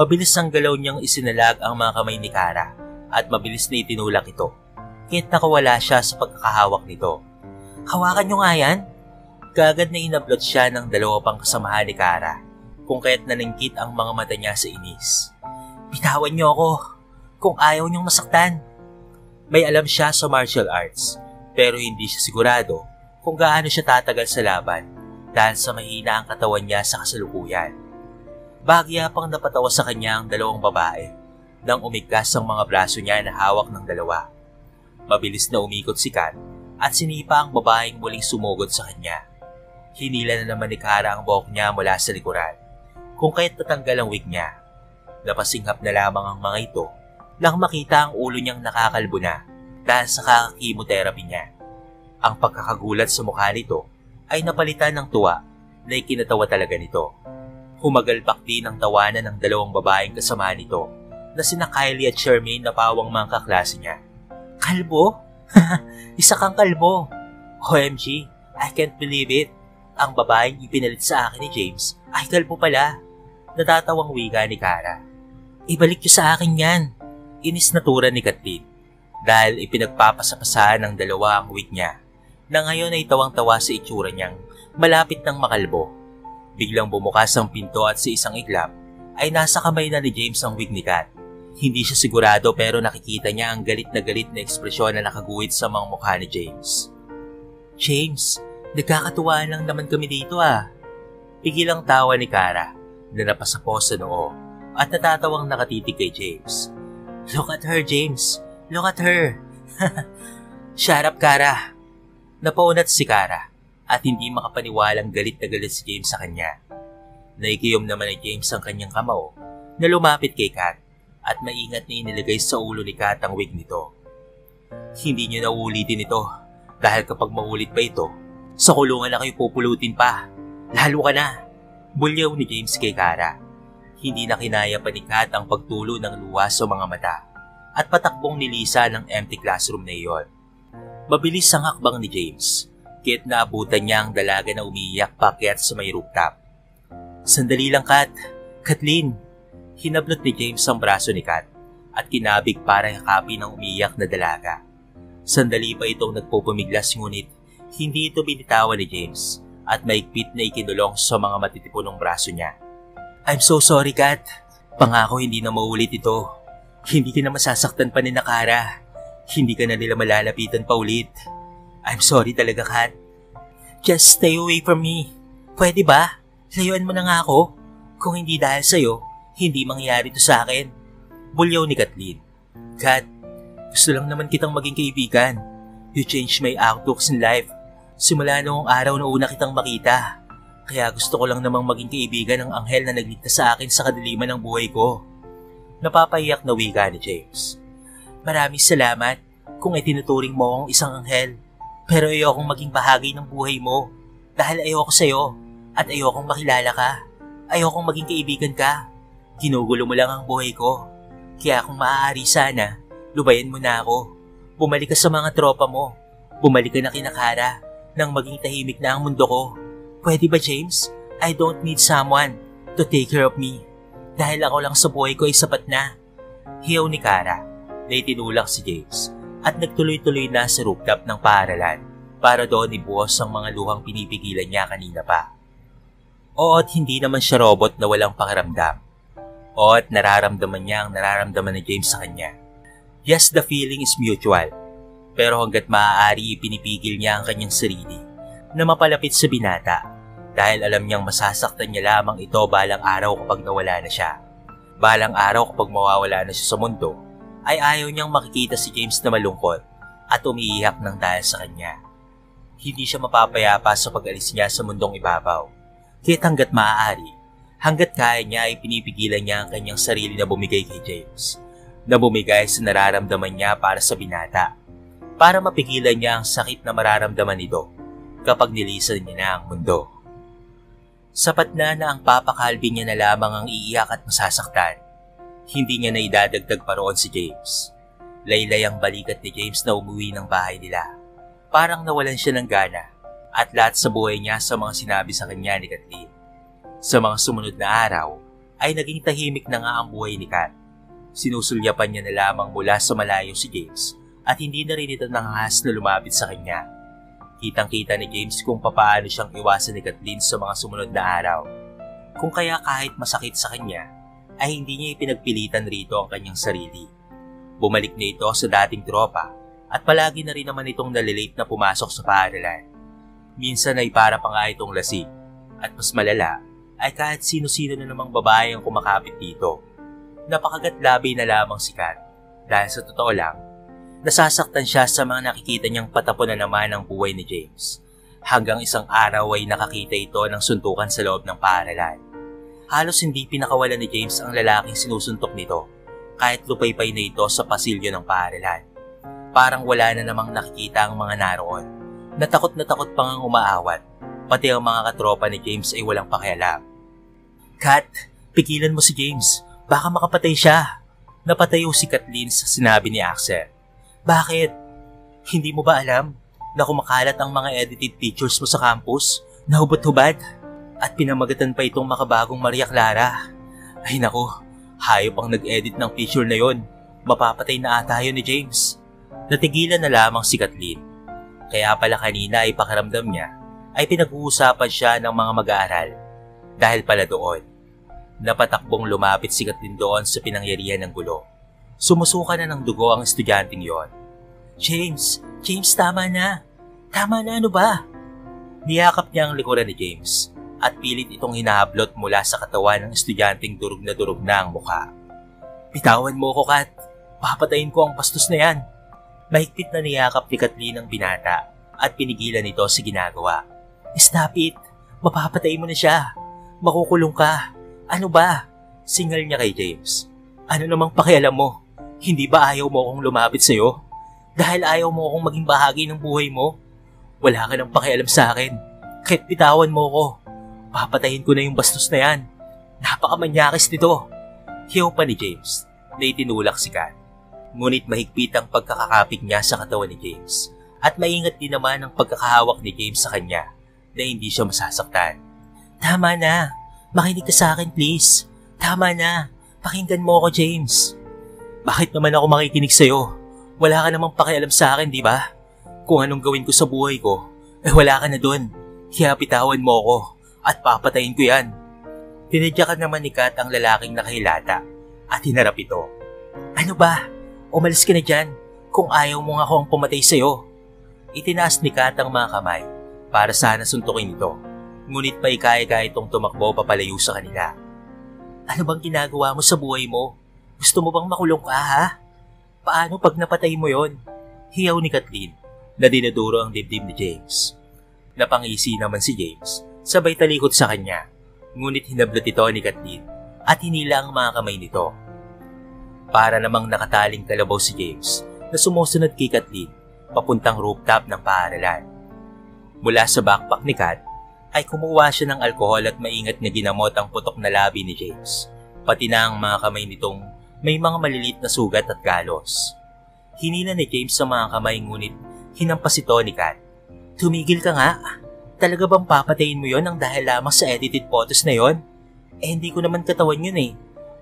Mabilis ang galaw niyang isinalag ang mga kamay ni Cara at mabilis na itinulak ito. Kahit nakawala siya sa pagkakahawak nito. Hawakan niyo nga yan! Kagad na inablot siya ng dalawa pang kasamahan ni Cara kung kaya't naningkit ang mga mata niya sa inis. Bitawan niyo ako kung ayaw niyong masaktan. May alam siya sa martial arts. Pero hindi siya sigurado kung gaano siya tatagal sa laban dahil sa mahina ang katawan niya sa kasalukuyan. Bagya pang napatawa sa kanya ang dalawang babae nang umigkas ang mga braso niya na hawak ng dalawa. Mabilis na umikot si Kat at sinipa ang babaeng muling sumugod sa kanya. Hinila na naman ni Cara ang buhok niya mula sa likuran kung kaya't natanggal ang wig niya. Napasinghap na lamang ang mga ito nang makita ang ulo niyang nakakalbo na dahil sa kakakimotherapy niya. Ang pagkakagulat sa mukha nito ay napalitan ng tuwa na ikinatawa talaga nito. Humagalpak din ang tawanan ng dalawang babaeng kasama nito na sina Kylie at Charmaine na pawang mga kaklase niya. Kalbo? Isa kang kalbo. OMG, I can't believe it. Ang babaeng ipinalit sa akin ni James ay kalbo pala. Natatawang wika ni Kara. Ibalik niyo sa akin yan. Inis na tura ni Kathleen dahil ipinagpapasapasahan ng dalawa ang wig niya na ngayon ay tawang-tawa sa itsura niyang malapit ng makalbo. Biglang bumukas ang pinto at sa isang iglap ay nasa kamay na ni James ang wig ni Kat. Hindi siya sigurado pero nakikita niya ang galit na ekspresyon na nakaguhit sa mga mukha ni James. James, nagkakatuwaan lang naman kami dito ah. Pigil ang tawa ni Kara na napasapo sa noo at natatawang nakatitig kay James. Look at her, James. Look at her. Shut up, Kara. Napaunat si Kara at hindi makapaniwalang galit na galit si James sa kanya. Naikiyom naman ni James ang kanyang kamao na lumapit kay Kat at maingat na inilagay sa ulo ni Kat ang wig nito. Hindi niyo na uulitin ito dahil kapag maulit pa ito, sa kulungan na kayo pupulutin pa. Lalo ka na. Bulyaw ni James kay Kara. Hindi na kinaya pa ni Kat ang pagtulo ng luha sa mga mata at patakbong nilisa ng empty classroom na iyon. Mabilis ang hakbang ni James, kaya't naabutan niya ang dalaga na umiiyak paakyat sa may rooftop. Sandali lang, Kat. Kathleen. Hinablot ni James ang braso ni Kat at kinabig para yakapin ang umiiyak na dalaga. Sandali pa itong nagpupumiglas ngunit hindi ito binitawan ni James at maigpit na ikinulong sa mga matitipunong braso niya. I'm so sorry, Kat. Pangako hindi na maulit ito. Hindi ka na masasaktan pa ni Kara. Hindi ka na nila malalapitan pa ulit. I'm sorry talaga, Kat. Just stay away from me. Pwede ba? Layuan mo na nga ako. Kung hindi dahil sa'yo, hindi mangyayari ito sa akin. Bulyaw ni Kathleen. Kat, gusto lang naman kitang maging kaibigan. You changed my outlooks in life. Simula noong araw na una kitang makita. Kaya gusto ko lang namang maging kaibigan ng anghel na nagligtas sa akin sa kadiliman ng buhay ko. Napapaiyak na wika ni James. Maraming salamat kung itinuturing mo akong isang anghel. Pero ayokong maging bahagi ng buhay mo dahil ayoko sa'yo at ayokong makilala ka. Ayokong maging kaibigan ka. Ginugulo mo lang ang buhay ko. Kaya kung maaari sana, lubayan mo na ako. Bumalik ka sa mga tropa mo. Bumalik ka na kina Kara nang maging tahimik na ang mundo ko. Pwede ba, James? I don't need someone to take care of me. Dahil ako lang sa buhay ko ay sapat na. Hiyaw ni Kara na itinulak si James at nagtuloy-tuloy na sa rooftop ng paaralan para doon ibuhos ang mga luhang pinipigilan niya kanina pa. Oo, at hindi naman siya robot na walang pakiramdam. Oo, at nararamdaman niya ang nararamdaman ni James sa kanya. Yes, the feeling is mutual. Pero hanggat maaari ipinipigil niya ang kanyang sarili na mapalapit sa binata dahil alam niyang masasaktan niya lamang ito balang araw kapag nawala na siya. Balang araw kapag mawawala na siya sa mundo, ay ayaw niyang makikita si James na malungkot at umiiyak ng dahil sa kanya. Hindi siya mapapayapa sa pag-alis niya sa mundong ibabaw. Kaya't hanggat maaari, hanggat kaya niya ay pinipigilan niya ang kanyang sarili na bumigay kay James. Na bumigay sa nararamdaman niya para sa binata. Para mapigilan niya ang sakit na mararamdaman nito kapag nilisan niya na ang mundo. Sapat na ang papakalbi niya na lamang ang iiyak at masasaktan. Hindi niya na idadagdag pa roon si James. Laylay ang balikat ni James na umuwi ng bahay nila. Parang nawalan siya ng gana at lahat sa buhay niya sa mga sinabi sa kanya ni Kathleen. Sa mga sumunod na araw ay naging tahimik na nga ang buhay ni Kat. Sinusulyapan niya na lamang mula sa malayo si James at hindi na rin ito nangahas na lumapit sa kanya. Kitang-kita ni James kung papaano siyang iwasan ni Kathleen sa mga sumunod na araw. Kung kaya kahit masakit sa kanya, ay hindi niya ipinagpilitan rito ang kanyang sarili. Bumalik na ito sa dating tropa at palagi na rin naman itong nalilate na pumasok sa paaralan. Minsan ay para pa nga itong lasing at mas malala ay kahit sino-sino na namang babae ang kumakapit dito. Napakagatlabi na lamang si Kat dahil sa totoo lang, nasasaktan siya sa mga nakikita niyang patapon na naman ang buhay ni James. Hanggang isang araw ay nakakita ito ng suntukan sa loob ng paaralan. Halos hindi pinakawalan ni James ang lalaking sinusuntok nito kahit lupaypay na ito sa pasilyo ng paaralan. Parang wala na namang nakikita ang mga naroon na takot pa ngang umaawat. Pati ang mga katropa ni James ay walang pakialam. Kat, pigilan mo si James. Baka makapatay siya. Napatayo si Kathleen sa sinabi ni Axel. Bakit? Hindi mo ba alam na kumakalat ang mga edited pictures mo sa campus? Nahubad-hubad? At pinamagatan pa itong makabagong Maria Clara. Ay naku, hayop ang nag-edit ng picture na yon. Mapapatay na ata yun ni James. Natigilan na lamang si Kathleen. Kaya pala kanina ay pakiramdam niya ay pinag-uusapan siya ng mga mag-aaral. Dahil pala doon, napatakbong lumapit si Kathleen doon sa pinangyarihan ng gulo. Sumusuka na ng dugo ang estudyanteng yon. James, tama na. Tama na, ano ba? Niyakap niya ang likuran ni James at pilit itong hinahablot mula sa katawan ng estudyanteng durog na ang mukha. Bitawan mo ko, Kat. Papatayin ko ang bastos na yan. Mahigpit na niyakap ni Kathleen ang binata at pinigilan ito sa ginagawa. Stop it. Mapapatay mo na siya. Makukulong ka. Ano ba? Singal niya kay James. Ano namang pakialam mo? Hindi ba ayaw mo akong lumapit sa'yo? Dahil ayaw mo akong maging bahagi ng buhay mo? Wala ka nang pakialam sa akin. Kahit bitawan mo ko, papatayin ko na yung bastos na yan. Napakamanyakis nito. Hiyaw pa ni James na itinulak si Kat. Ngunit mahigpit ang pagkakakapit niya sa katawan ni James at maingat din naman ang pagkakahawak ni James sa kanya na hindi siya masasaktan. Tama na. Makinig ka sa akin, please. Tama na. Pakinggan mo ako, James. Bakit naman ako makikinig sa'yo? Wala ka namang pakialam sa akin, di ba? Kung anong gawin ko sa buhay ko, wala ka na dun. Kaya bitawan mo ako at papatayin ko yan. Tinadyakan naman ni Kat ang lalaking nakahilata at hinarap ito. Ano ba? Umalis ka na dyan kung ayaw mo nga akong pumatay sa'yo. Itinaas ni Kat ang mga kamay para sana suntukin ito. Ngunit paikaya-kaya itong tumakbo papalayo sa kanila. Ano bang ginagawa mo sa buhay mo? Gusto mo bang makulong ka, ha? Paano pag napatay mo yon? Hiyaw ni Kathleen na dinaduro ang dibdib ni James. Napangisi naman si James, sabay talikod sa kanya. Ngunit hinablot ito ni Kathleen at hinila ang mga kamay nito. Para namang nakataling kalabaw si James na sumusunod kay Kathleen papuntang rooftop ng paaralan. Mula sa backpack ni Kat ay kumuha siya ng alkohol at maingat na ginamot ang putok na labi ni James, pati na ang mga kamay nitong may mga maliliit na sugat at galos. Hinila ni James sa mga kamay ngunit hinampas ito ni Kat. Tumigil ka nga. Talaga bang papatayin mo yon ang dahil lamang sa edited photos na yon? Hindi ko naman katawan yun eh.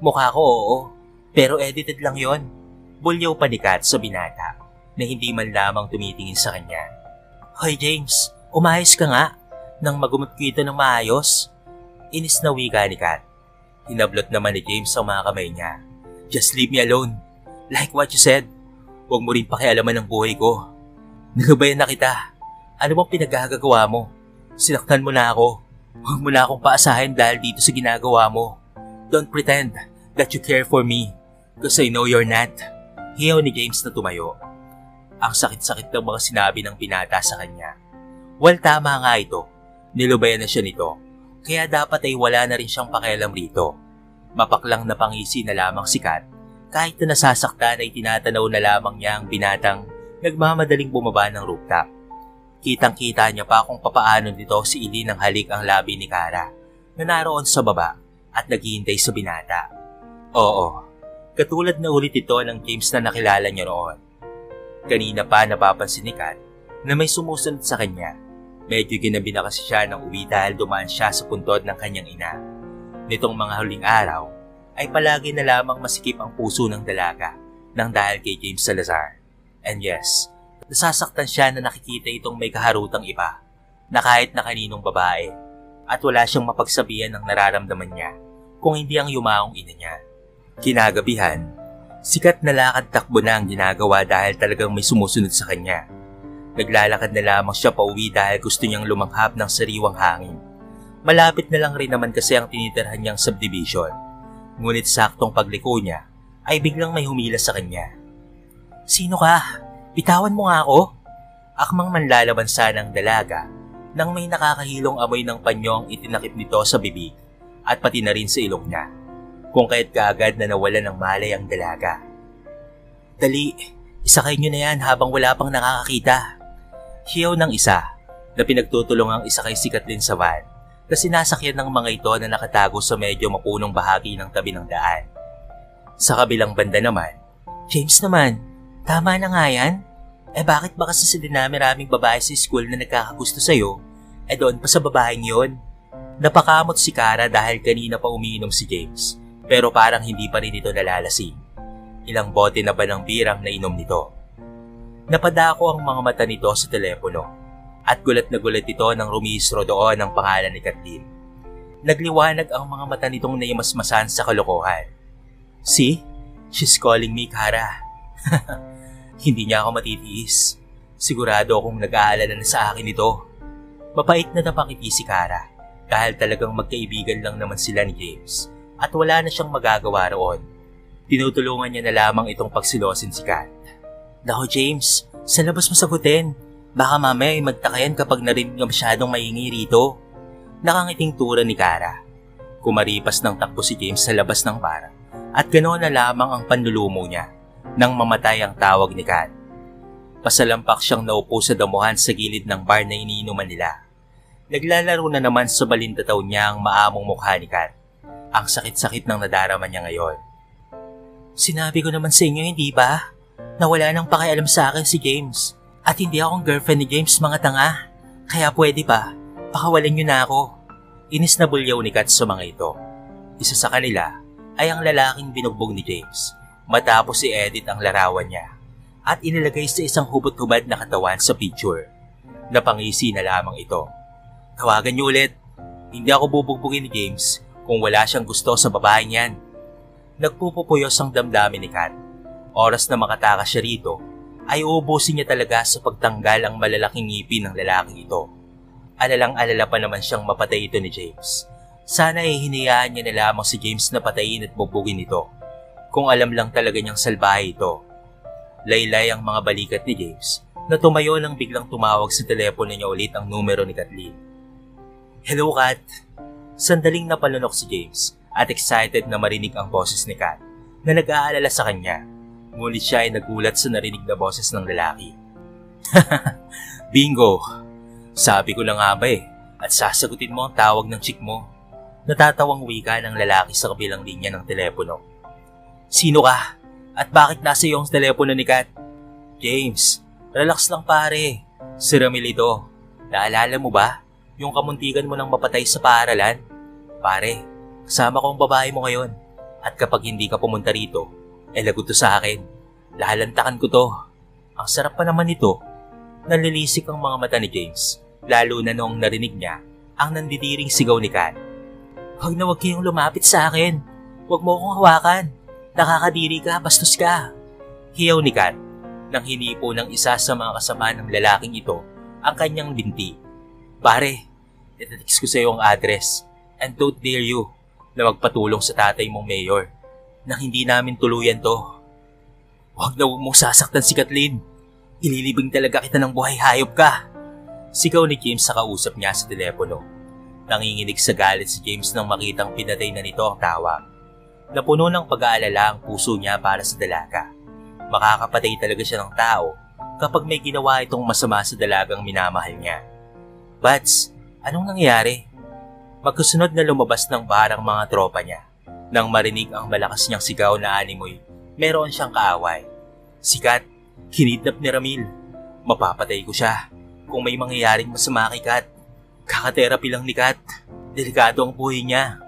Mukha ko oo, pero edited lang yon. Bulyaw pa ni Kat sa binata na hindi man lamang tumitingin sa kanya. Hoy James, umayos ka nga nang magumot kita ng maayos. Inis na wika ni Kat. Hinablot naman ni James ang mga kamay niya. Just leave me alone. Like what you said. Huwag mo rin pakialaman ng buhay ko. Nagabayan na kita. Ano bang pinagagagawa mo? Sinaktan mo na ako. Huwag mo na akong paasahin dahil dito sa ginagawa mo. Don't pretend that you care for me. Because I know you're not. Hiyaw ni James na tumayo. Ang sakit-sakit ng mga sinabi ng binata sa kanya. Well, tama nga ito. Nilubayan na siya nito. Kaya dapat ay wala na rin siyang pakialam rito. Mapaklang na pangisi na lamang si Kat. Kahit na nasasaktan ay tinatanaw na lamang niya ang binatang nagmamadaling bumaba ng rooftop. Kitang-kita niya pa kung papaano nito si Ili ng halik ang labi ni Kara na naroon sa baba at naghihintay sa binata. Oo, katulad na ulit ito ng James na nakilala niya noon. Kanina pa napapansin ni Kat na may sumusunod sa kanya. Medyo ginabi na kasi siya ng uwi dahil dumaan siya sa puntod ng kanyang ina. Nitong mga huling araw ay palagi na lamang masikip ang puso ng dalaga nang dahil kay James Salazar. And yes, nasasaktan siya na nakikita itong may kaharutang iba na kahit na kaninong babae at wala siyang mapagsabihan ng nararamdaman niya kung hindi ang yumaong ina niya. Kinagabihan, sikat na lakad takbo na ang ginagawa dahil talagang may sumusunod sa kanya. Naglalakad na lamang siya pauwi dahil gusto niyang lumanghap ng sariwang hangin. Malapit na lang rin naman kasi ang tinitirhan niyang subdivision. Ngunit saktong pagliko niya ay biglang may humila sa kanya. Sino ka? Bitawan mo nga ako? Akmang manlalaban sana ang dalaga nang may nakakahilong amoy ng panyo ang itinakip nito sa bibig at pati na rin sa ilong niya. Kung kaya't kaagad na nawala ng malay ang dalaga. Dali, isakay niyo na yan habang wala pang nakakakita. Hiyaw ng isa na pinagtutulong ang isa kay si Kathleen sa van na sinasakyan ng mga ito na nakatago sa medyo mapunong bahagi ng tabi ng daan. Sa kabilang banda naman, James naman, tama na nga yan? Bakit ba kasi sa dinami-raming babae sa school na nagkakagusto sa'yo, doon pa sa babaeng yon? Napakamot si Kara dahil kanina pa umiinom si James, pero parang hindi pa rin ito nalalasing. Ilang bote na ba ng birang nainom nito? Napadako ang mga mata nito sa telepono at gulat na gulat ito nang rumihistro doon ang pangalan ni Kathleen. Nagliwanag ang mga mata nitong naimasmasan sa kalokohan. See? She's calling me Kara. Hindi niya ako matitiis. Sigurado akong nag-aalala na sa akin ito. Mapait na napangiti si Kara dahil talagang magkaibigan lang naman sila ni James at wala na siyang magagawa roon. Tinutulungan niya na lamang itong pagsilosin si Kat. Nako James, sa labas mo sagutin. Baka mamaya ay magtakayan kapag narinig na masyadong maingay rito. Nakangiting tura ni Kara. Kumaripas ng takbo si James sa labas ng bar at ganoon na lamang ang panlulumo niya nang mamatay ang tawag ni Kat. Pasalampak siyang naupo sa damuhan sa gilid ng bar na iniinuman nila. Naglalaro na naman sa balintataw niya ang maamong mukha ni Kat. Ang sakit-sakit ng nadarama niya ngayon. Sinabi ko naman sa inyo, hindi ba? Na wala nang pakialam sa akin si James. At hindi akong girlfriend ni James, mga tanga. Kaya pwede ba? Pakawalan niyo na ako. Inis na bulyaw ni Kat sa mga ito. Isa sa kanila ay ang lalaking binugbog ni James matapos i-edit ang larawan niya at inilagay sa isang hubot-hubad na katawan sa picture. Napangisi na lamang ito. Tawagan niyo ulit. Hindi ako bubugbugin ni James kung wala siyang gusto sa babaeng yan. Nagpupupuyos ang damdamin ni Kat. Oras na makatakas siya rito, ay uubusin niya talaga sa pagtanggal ang malalaking ngipin ng lalaking ito. Alalang-alala pa naman siyang mapatay ito ni James. Sana ay hinayaan niya na lamang si James na patayin at bubugin ito. Kung alam lang talaga niyang salbahe ito. Laylay ang mga balikat ni James na tumayo nang biglang tumawag sa telepono niya ulit ang numero ni Kathleen. Hello Kat! Sandaling napalunok si James at excited na marinig ang boses ni Kat na nag-aalala sa kanya. Ngunit siya ay nagulat sa narinig na boses ng lalaki. Bingo! Sabi ko lang nga ba at sasagutin mo ang tawag ng chick mo. Natatawang wika ng lalaki sa kabilang linya ng telepono. Sino ka? At bakit nasa iyong telepono ni Kat? James, relax lang pare. Si Ramil ito. Naalala mo ba? Yung kamuntikan mo nang mapatay sa paaralan? Pare, kasama ko ang babae mo ngayon. At kapag hindi ka pumunta rito, lagot to sa akin. Lalantakan ko to. Ang sarap pa naman ito. Nalilisik ang mga mata ni James, lalo na noong narinig niya ang nandidiring sigaw ni Kat. Huwag na huwag kayong lumapit sa akin. Huwag mo akong hawakan. Nakakadiri ka, bastos ka. Hiyaw ni Kat nang hinipo ng isa sa mga kasama ng lalaking ito ang kanyang binti. Pare, itatext ko sa iyo ang address and don't dare you na magpatulong sa tatay mong mayor nang hindi namin tuluyan to. Huwag na huwag mong sasaktan si Kathleen. Ililibing talaga kita ng buhay, hayop ka. Sigaw ni James sa kausap niya sa telepono. Nanginginig sa galit si James nang makitang pinatay na nito ang tawag. Napuno ng pag-aalala ang puso niya para sa dalaga. Makakapatay talaga siya ng tao kapag may ginawa itong masama sa dalagang minamahal niya. Bats, anong nangyari? Magkasunod na lumabas ng bar ang mga tropa niya. Nang marinig ang malakas niyang sigaw na animoy, meron siyang kaaway. Si Kat, kinidnap ni Ramil. Mapapatay ko siya kung may mangyayaring masama kay Kat. Kaka-therapy lang ni Kat. Delikado ang buhay niya.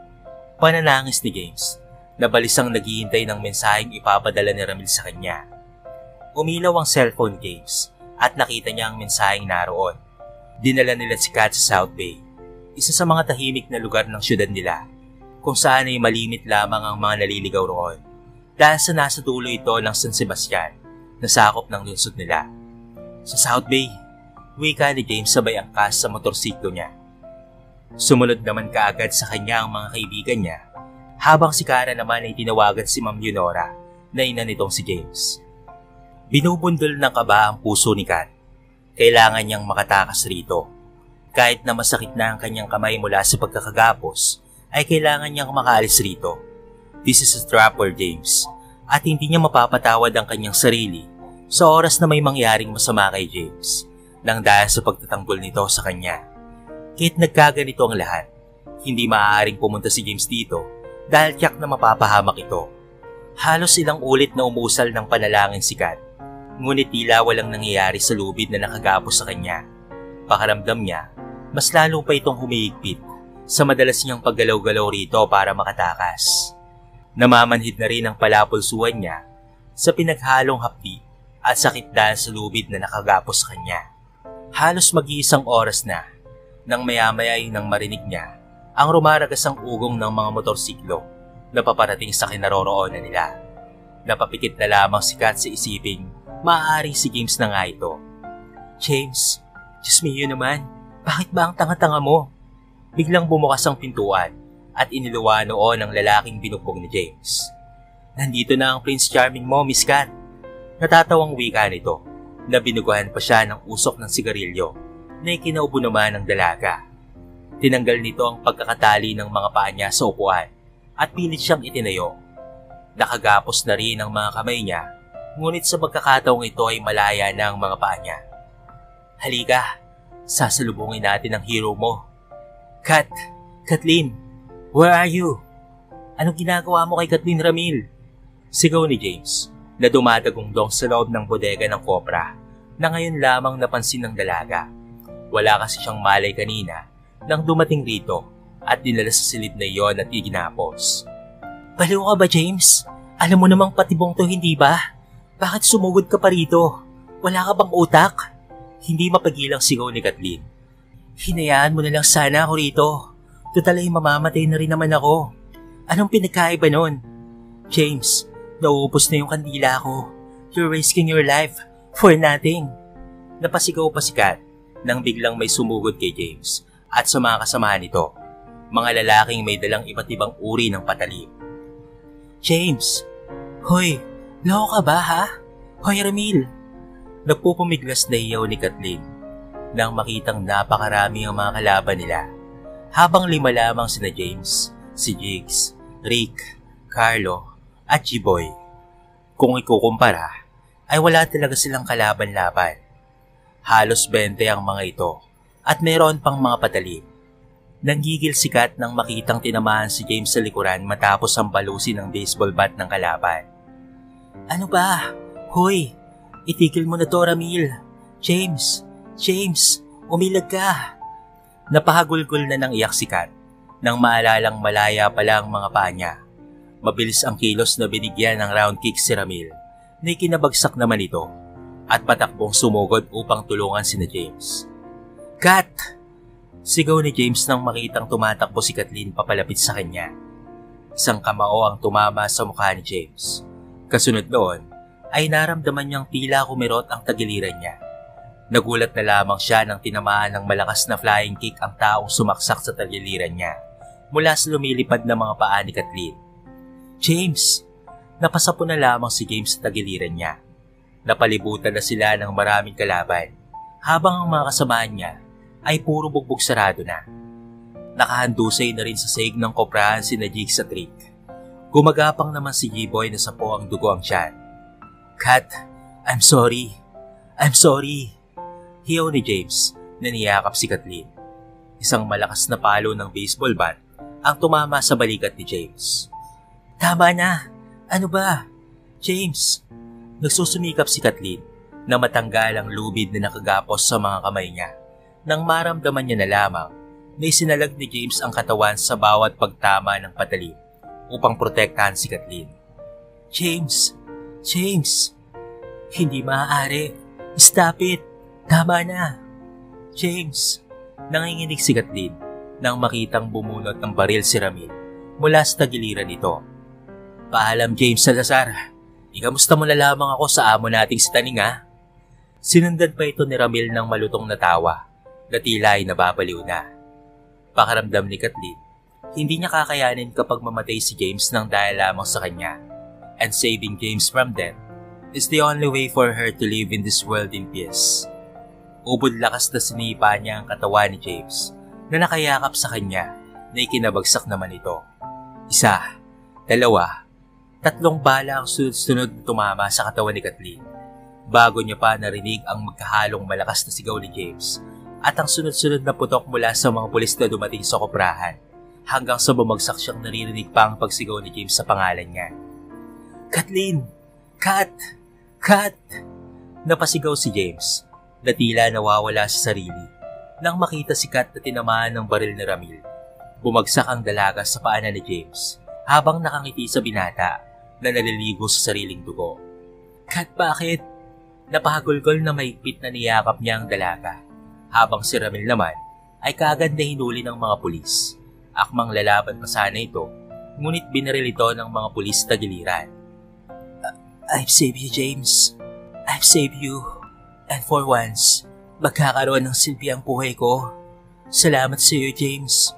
Pananangis ni James. Nabalisang naghihintay ng mensaheng ipapadala ni Ramil sa kanya. Umilaw ang cellphone ni James at nakita niya ang mensaheng naroon. Dinala nila si Kat sa South Bay, isa sa mga tahimik na lugar ng syudad nila, kung saan ay malimit lamang ang mga naliligaw roon dahil sa nasa dulo ito ng San Sebastian na sakop ng lungsod nila. Sa South Bay, wika ni James sabay angkas sa motorsiklo niya. Sumunod naman kaagad sa kanya ang mga kaibigan niya, habang si Kara naman ay tinawagan si Ma'am Leonora na ina nitong si James. Binubundol ng kaba ang puso ni Kat. Kailangan niyang makatakas rito. Kahit na masakit na ang kanyang kamay mula sa pagkakagapos, ay kailangan niyang makaalis rito. This is a trap for James, at hindi niya mapapatawad ang kanyang sarili sa oras na may mangyaring masama kay James, nang dahil sa pagtatanggol nito sa kanya. Kahit nagkaganito ang lahat, hindi maaaring pumunta si James dito dahil tiyak na mapapahamak ito. Halos ilang ulit na umusal ng panalangin si Kat, ngunit tila walang nangyayari sa lubid na nakagapos sa kanya. Pakiramdam niya, mas lalo pa itong humihigpit sa madalas niyang paggalaw-galaw rito para makatakas. Namamanhid na rin ang palapulsuhan niya sa pinaghalong hapdi at sakit dahil sa lubid na nakagapos sa kanya. Halos mag-iisang oras na nang maya-maya ay nang marinig niya ang rumaragas ang ugong ng mga motorsiklo na paparating sa kinaroroonan nila. Napapikit na lamang si Kat sa isiping maaaring si James na nga ito. James, Diyos mio naman, bakit ba ang tanga-tanga mo? Biglang bumukas ang pintuan at iniluwa noon ang lalaking binugbog ni James. Nandito na ang Prince Charming mo, Miss Kat. Natatawang wika nito na binuguhan pa siya ng usok ng sigarilyo na ikinaubo naman ng dalaga. Tinanggal nito ang pagkakatali ng mga paa niya sa upuan at pilit siyang itinayo. Nakagapos na rin ang mga kamay niya, ngunit sa pagkakataong ito ay malaya na ang mga paa niya. Halika, sasalubungin natin ang hero mo. Kathleen, where are you? Anong ginagawa mo kay Kathleen Ramil? Sigaw ni James na dumadagongdong sa loob ng bodega ng kopra na ngayon lamang napansin ng dalaga. Wala kasi siyang malay kanina nang dumating rito at dinala sa silid na iyon at iginapos. Baliw ka ba, James? Alam mo namang patibong to, hindi ba? Bakit sumugod ka pa rito? Wala ka bang utak? Hindi mapagilang sigaw ni Kathleen. Hinayaan mo na lang sana ako rito. Total ay mamamatay na rin naman ako. Anong pinagkaiba nun? James, nauubos na yung kandila ko. You're risking your life for nothing. Napasigaw pa si Kat nang biglang may sumugod kay James at sa mga kasamahan nito, mga lalaking may dalang iba't ibang uri ng patalim. James! Hoy! Loko ka ba ha? Hoy Ramil! Nagpupumiglas na iyaw ni Kathleen nang makitang napakarami ang mga kalaban nila. Habang 5 lamang sina James, si Jigs, Rick, Carlo at G-Boy. Kung ikukumpara, ay wala talaga silang kalaban-laban. Halos 20 ang mga ito at mayroon pang mga patalim. Nanggigil si Kat nang makitang tinamaan si James sa likuran matapos ang balusin ng baseball bat ng kalaban. Ano ba? Hoy! Itigil mo na to, Ramil. James, umilag ka. Napahagulgol na ng iyak si Kat nang maalalang malaya pala ang mga paa niya. Mabilis ang kilos na binigyan ng round kick si Ramil na ikinabagsak naman ito at patakbong sumugod upang tulungan sina James. Kat! Sigaw ni James nang makitang tumatakbo si Kathleen papalapit sa kanya. Isang kamao ang tumama sa mukha ni James. Kasunod noon ay naramdaman niyang tila kumirot ang tagiliran niya. Nagulat na lamang siya nang tinamaan ng malakas na flying kick ang taong sumaksak sa tagiliran niya mula sa lumilipad na mga paa ni Kathleen. James! Napasapo na lamang si James sa tagiliran niya. Napalibutan na sila ng maraming kalaban habang ang mga kasamahan niya ay puro bugbog sarado na. Nakahandusay na rin sa saig ng koprahan sina Jigs at Rick. Gumagapang naman si G-Boy na sapo ang dugo ang tiyan. Kat, I'm sorry. Hiyaw ni James na niyakap si Kathleen. Isang malakas na palo ng baseball bat ang tumama sa balikat ni James. Tama na! Ano ba? James! Nagsusumikap si Kathleen na matanggal ang lubid na nakagapos sa mga kamay niya nang maramdaman niya na lamang na isinalag ni James ang katawan sa bawat pagtama ng patalim upang protektahan si Kathleen. James! Hindi maaari! Stop it! Tama na! James! Nanginginig si Kathleen nang makitang bumunot ng baril si Ramil mula sa tagiliran nito. Paalam James Salazar, ikamusta mo na lamang ako sa amo nating si Taning ha? Sinundan pa ito ni Ramil ng malutong na tawa na tila ay nababaliw na. Pakiramdam ni Kathleen, hindi niya kakayanin kapag mamatay si James nang dahil lamang sa kanya, and saving James from death is the only way for her to live in this world in peace. Ubod lakas na sinipa niya ang katawan ni James na nakayakap sa kanya na ikinabagsak naman ito. 1, 2, 3 bala ang sunod-sunod na tumama sa katawan ni Kathleen. bago niya pa narinig ang magkahalong malakas na sigaw ni James at ang sunod-sunod na putok mula sa mga pulis na dumating sa koprahan hanggang sa bumagsak siyang naririnig pa ang pagsigaw ni James sa pangalan niya. "Kathleen! Kat! Kat!" Napasigaw si James na tila nawawala sa sarili nang makita si Kat na tinamaan ng baril ni Ramil. Bumagsak ang dalaga sa paanan ni James habang nakangiti sa binata na naliligo sa sariling dugo. "Kat, bakit?" Napahagulgol na mahigpit na niyakap niya ang dalaga habang si Ramil naman ay kaagad na hinuli ng mga pulis. Akmang lalaban pa sana ito, ngunit binaril ito ng mga pulis na giliran. "I've saved you, James. I've saved you. And for once, magkakaroon ng silbi ang buhay ko. Salamat sa iyo, James."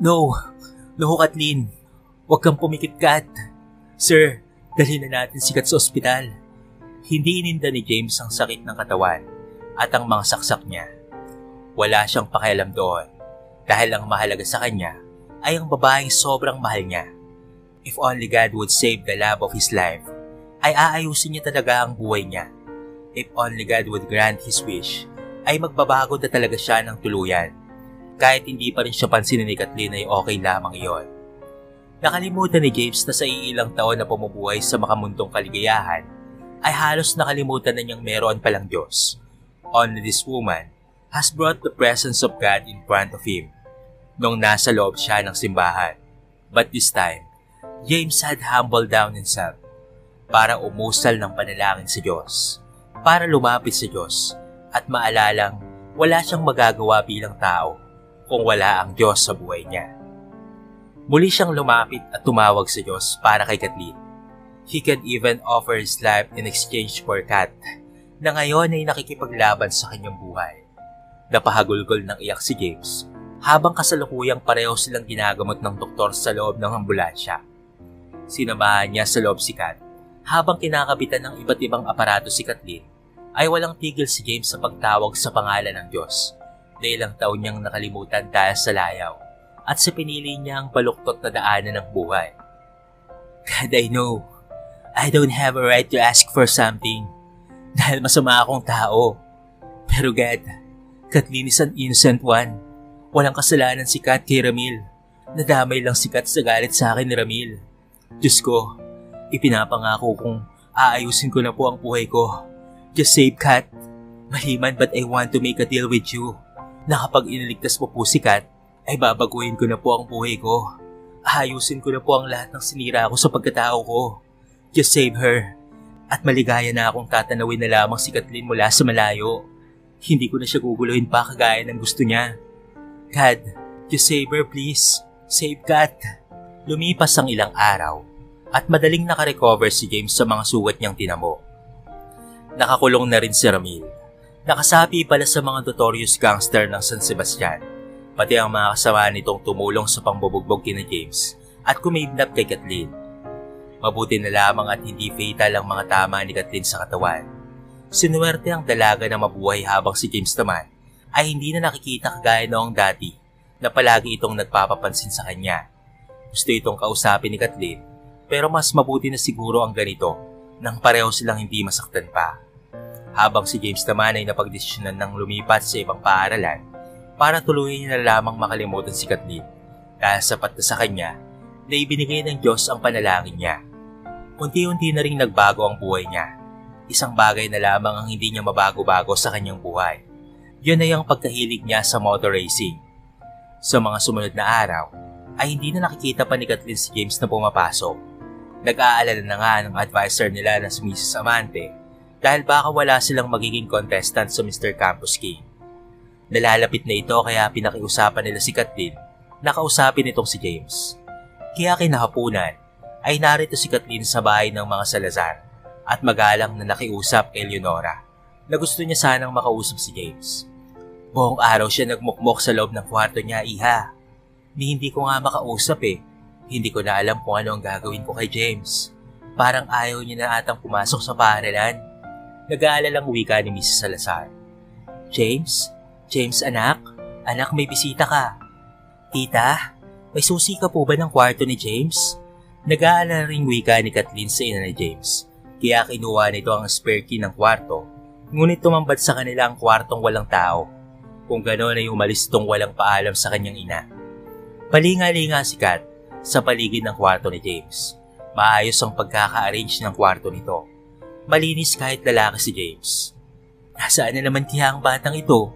No, Kathleen. Huwag kang pumikit, Kat. "Sir, dalhin na natin si Kat sa ospital." Hindi ininda ni James ang sakit ng katawan at ang mga saksak niya. Wala siyang pakialam doon dahil ang mahalaga sa kanya ay ang babaeng sobrang mahal niya. If only God would save the love of his life, ay aayusin niya talaga ang buhay niya. If only God would grant his wish, ay magbabago na talaga siya ng tuluyan. Kahit hindi pa rin siya pansinin ni Kathleen ay okay lamang iyon. Nakalimutan ni James na sa iilang taon na pumubuhay sa makamundong kaligayahan, ay halos nakalimutan na niyang meron palang Diyos. Only this woman has brought the presence of God in front of him nung nasa loob siya ng simbahan. But this time, James had humbled down himself para umusal ng panalangin sa Diyos, para lumapit sa Diyos at maalalang wala siyang magagawa bilang tao kung wala ang Diyos sa buhay niya. Muli siyang lumapit at tumawag sa Diyos para kay Kathleen. He can even offer his life in exchange for Kat, na ngayon ay nakikipaglaban sa kanyang buhay. Napahagulgol ng iyak si James habang kasalukuyang pareho silang ginagamot ng doktor sa loob ng ambulansya. Sinamahan niya sa loob si Kat habang kinakabitan ng iba't ibang aparato si Kathleen, ay walang tigil si James sa pagtawag sa pangalan ng Diyos na ilang taon niyang nakalimutan dahil sa layaw at sa pinili niya ang baluktot na daanan ng buhay. "God, I know I don't have a right to ask for something dahil masama akong tao. Pero God, Kathleen is an innocent one. Walang kasalanan si Kat kay Ramil. Nadamay lang si Kat sa galit sa akin ni Ramil. Diyos ko, ipinapangako kong aayusin ko na po ang buhay ko. Just save Kat. Maliman, but I want to make a deal with you na kapag iniligtas mo po si Kat, ay babaguhin ko na po ang buhay ko. Aayusin ko na po ang lahat ng sinira ko sa pagkatao ko. Just save her. At maligaya na akong tatanawin na lamang si Kathleen mula sa malayo. Hindi ko na siya guguluhin pa kagaya ng gusto niya. God, just save her please. Save Kat." Lumipas ang ilang araw at madaling nakarecover si James sa mga sugat niyang tinamo. Nakakulong na rin si Ramil. Nakasapi pala sa mga notorious gangster ng San Sebastian, pati ang mga kasama nitong tumulong sa pambubugbog kina James at kumidnap kay Kathleen. Mabuti na lamang at hindi fatal ang mga tama ni Kathleen sa katawan. Sinuwerte ang dalaga na mabuhay habang si James naman ay hindi na nakikita kagaya noong dati na palagi itong nagpapapansin sa kanya. Gusto itong kausapin ni Kathleen pero mas mabuti na siguro ang ganito nang pareho silang hindi masaktan pa. Habang si James naman ay napagdesisyonan ng lumipat sa ibang paaralan para tuluyan niya na lamang makalimutan si Kathleen dahil sapat na sa kanya na ibinigay ng Diyos ang panalangin niya. Unti-unti na ring nagbago ang buhay niya. Isang bagay na lamang ang hindi niya mabago-bago sa kanyang buhay. Yun ay ang pagkahilig niya sa motor racing. Sa mga sumunod na araw, ay hindi na nakikita pa ni Kathleen si James na pumapasok. Nag-aalala na nga ng advisor nila na si Mrs. Amante dahil baka wala silang magiging contestant sa Mr. Campus King. Nalalapit na ito kaya pinakiusapan nila si Kathleen na kausapin itong si James. Kaya kinahapunan ay narito si Kathleen sa bahay ng mga Salazar at magalang na nakiusap kay Leonora na gusto niya sanang makausap si James. Buong araw siya nagmukmok sa loob ng kwarto niya, iha. Hindi ko nga makausap eh. Hindi ko na alam kung ano ang gagawin ko kay James. Parang ayaw niya na atang pumasok sa paaralan. Nag-aalalang wika ni Mrs. Salazar. James? James anak? Anak, may bisita ka. Tita, may susi ka po ba ng kwarto ni James? Nag-aalala ring wika ni Kathleen sa ina ni James Kaya kinuha nito ang spare key ng kwarto, ngunit tumambad sa kanila ang kwartong walang tao. Kung gano'n ay umalis itong walang paalam sa kanyang ina. Palinga-linga si Kat sa paligid ng kwarto ni James. Maayos ang pagkaka-arrange ng kwarto nito. Malinis kahit lalaki si James. Nasaan na naman kaya ang batang ito?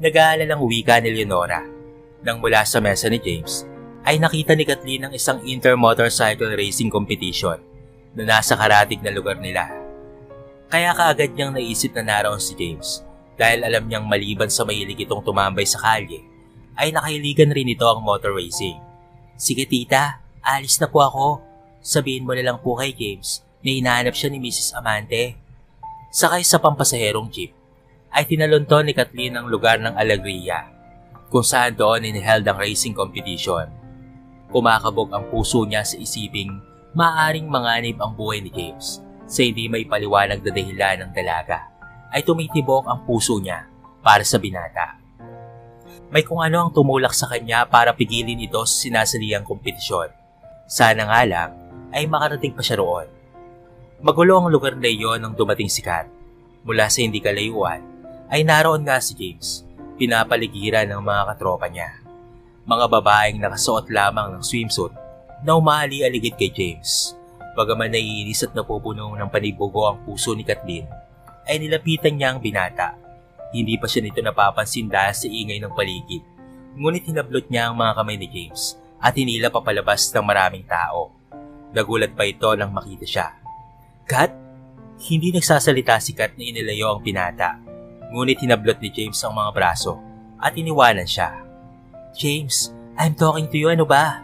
Nag-aalalang wika ni Leonora. Nang mula sa mesa ni James, ay nakita ni Kathleen ang isang inter-motorcycle racing competition na nasa karatig na lugar nila. Kaya kaagad niyang naisip na naroon si James dahil alam niyang maliban sa mahilig itong tumambay sa kalye, ay nakahiligan rin ito ang motor racing. Sige tita, alis na po ako. Sabihin mo na lang po kay James na hinahanap siya ni Mrs. Amante. Sakay sa pampasaherong jeep, ay tinalon ni Kathleen ang lugar ng Alegria, kung saan doon iniheld ang racing competition. Kumakabog ang puso niya sa isiping maaaring manganib ang buhay ni James sa hindi may paliwanag na dahilan ng dalaga, ay tumitibok ang puso niya para sa binata. May kung ano ang tumulak sa kanya para pigilin ito sa sinasaliyang kompetisyon. Sana nga lang ay makarating pa siya roon. Magulo ang lugar na iyon nang dumating si Kat. Mula sa hindi kalayuan ay naroon nga si James, pinapaligiran ng mga katropa niya. Mga babaeng nakasuot lamang ng swimsuit na umali-aligid kay James. Bagaman naiinis at napupuno ng panibugo ang puso ni Kathleen, ay nilapitan niya ang binata. Hindi pa siya nito napapansin dahil sa ingay ng paligid. Ngunit hinablot niya ang mga kamay ni James at hinila papalabas ng maraming tao. Nagulat pa ito nang makita siya. Kat? Hindi nagsasalita si Kat na inilayo ang binata. Ngunit hinablot ni James ang mga braso at iniwanan siya. James, I'm talking to you, ano ba?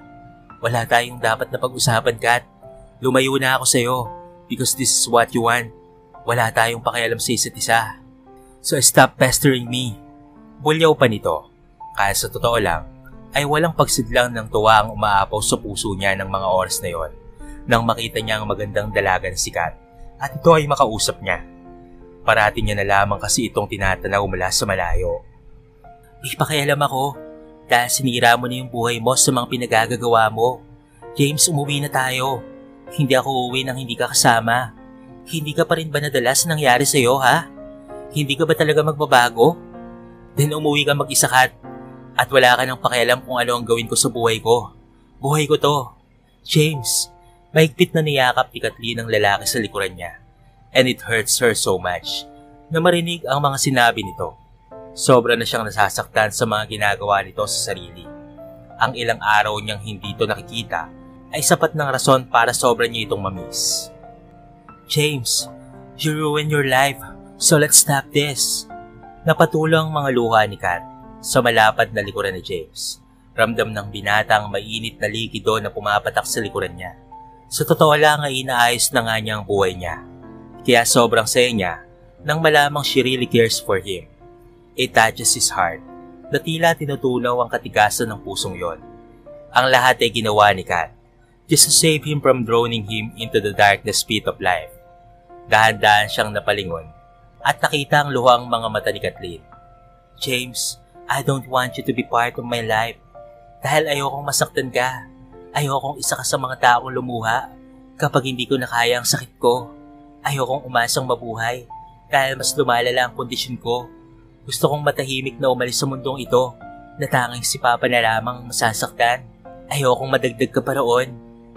Wala tayong dapat na pag-usapan, Kat. Lumayo na ako sa'yo because this is what you want. Wala tayong pakialam sa isa't isa. So stop pestering me. Bulyaw pa nito. Kaya sa totoo lang, ay walang pagsidlang ng tuwa ang umaapaw sa puso niya ng mga oras na yon nang makita niya ang magandang dalaga na si Kat at ito ay makausap niya. Parati niya na lamang kasi itong tinatanaw mula sa malayo. Pakialam ako dahil sinira mo na yung buhay mo sa mga pinagagagawa mo. James, umuwi na tayo. Hindi ako uuwi nang hindi ka kasama. Hindi ka pa rin ba nadala sa nangyari sa'yo, ha? Hindi ka ba talaga magbabago? Then umuwi ka mag-isa, Kat, at wala ka nang pakialam kung ano ang gawin ko sa buhay ko. Buhay ko to. James, mahigpit na niyakap ni Kathleen ang lalaki sa likuran niya. And it hurts her so much na marinig ang mga sinabi nito. Sobra na siyang nasasaktan sa mga ginagawa nito sa sarili. Ang ilang araw niyang hindi ito nakikita ay sapat ng rason para sobra niya itong mamiss. James, you ruined your life, so let's stop this. Napatulo ang mga luha ni Kat sa malapad na likuran ni James. Ramdam ng binatang mainit na likido na pumapatak sa likuran niya. Sa totoo lang ay inaayos na nga niya ang buhay niya. Kaya sobrang saya niya nang malamang she really cares for him. It touches his heart na tila tinutunaw ang katigasan ng pusong yon. Ang lahat ay ginawa ni Kat just to save him from drowning him into the darkness pit of life. Dahan-dahan siyang napalingon at nakita ang luhang mga mata ni Kathleen. James, I don't want you to be part of my life. Dahil ayokong masaktan ka. Ayokong isa ka sa mga taong lumuha kapag hindi ko na kaya ang sakit ko. Ayokong umasang mabuhay dahil mas lumalala ang kondisyon ko. Gusto kong matahimik na umalis sa mundong ito na tanging si Papa na lamang masasaktan. Ayokong madagdag ka pa roon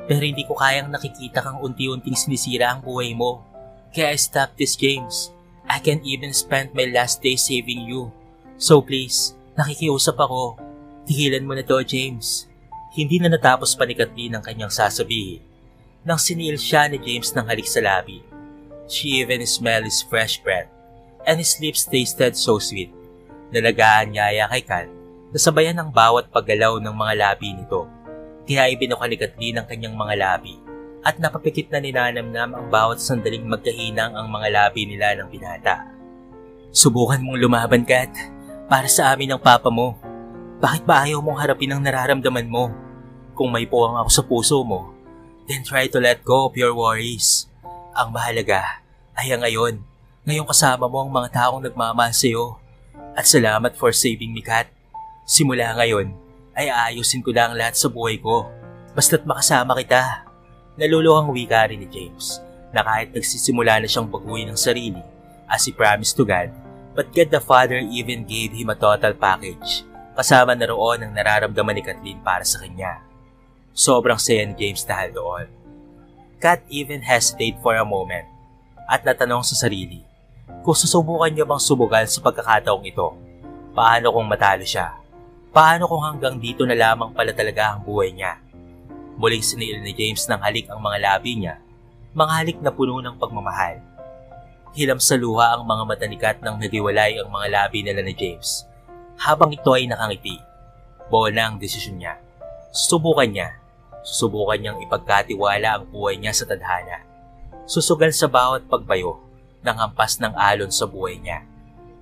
pero hindi ko kayang nakikita kang unti-unting sinisira ang buhay mo. Kaya stop this, James. I can't even spend my last day saving you. So please, nakikiusap ako. Tigilan mo na to, James. Hindi na natapos pa ni Kathleen ang kanyang sasabihin nang siniil siya ni James ng halik sa labi. She even smelled his fresh breath and his lips tasted so sweet na nag-aanyaya kay Kat na sabayan ang bawat paggalaw ng mga labi nito. Kaya ibinuka ni Kathleen ang kanyang mga labi at napapikit na ninanamnam ang bawat sandaling magkahinang ang mga labi nila ng binata. Subukan mong lumaban, Kat, para sa amin ng papa mo. Bakit ba ayaw mong harapin ang nararamdaman mo? Kung may puwang ako sa puso mo, then try to let go of your worries. Ang mahalaga ay ang ngayon. Ngayon kasama mo ang mga taong nagmamahal sa'yo. At salamat for saving me, Kat. Simula ngayon ay aayusin ko lang lahat sa buhay ko. Basta't makasama kita. Naluluhang wika rin ni James na kahit nagsisimula na siyang baguhin ng sarili as he promised to God, but God the Father even gave him a total package kasama na roon ang nararamdaman ni Kathleen para sa kanya. Sobrang saya ni James dahil doon. Kat even hesitate for a moment at natanong sa sarili kung susubukan niya bang subugal sa pagkakataong ito. Paano kung matalo siya? Paano kung hanggang dito na lamang pala talaga ang buhay niya? Muling siniil ni James ng halik ang mga labi niya, mga halik na puno ng pagmamahal. Hilam sa luha ang mga mata ni Kat nang nagiwalay ang mga labi nila ni James. Habang ito ay nakangiti, buo na ang desisyon niya. Susubukan niyang ipagkatiwala ang buhay niya sa tadhana. Susugal sa bawat pagbayo ng hampas ng alon sa buhay niya.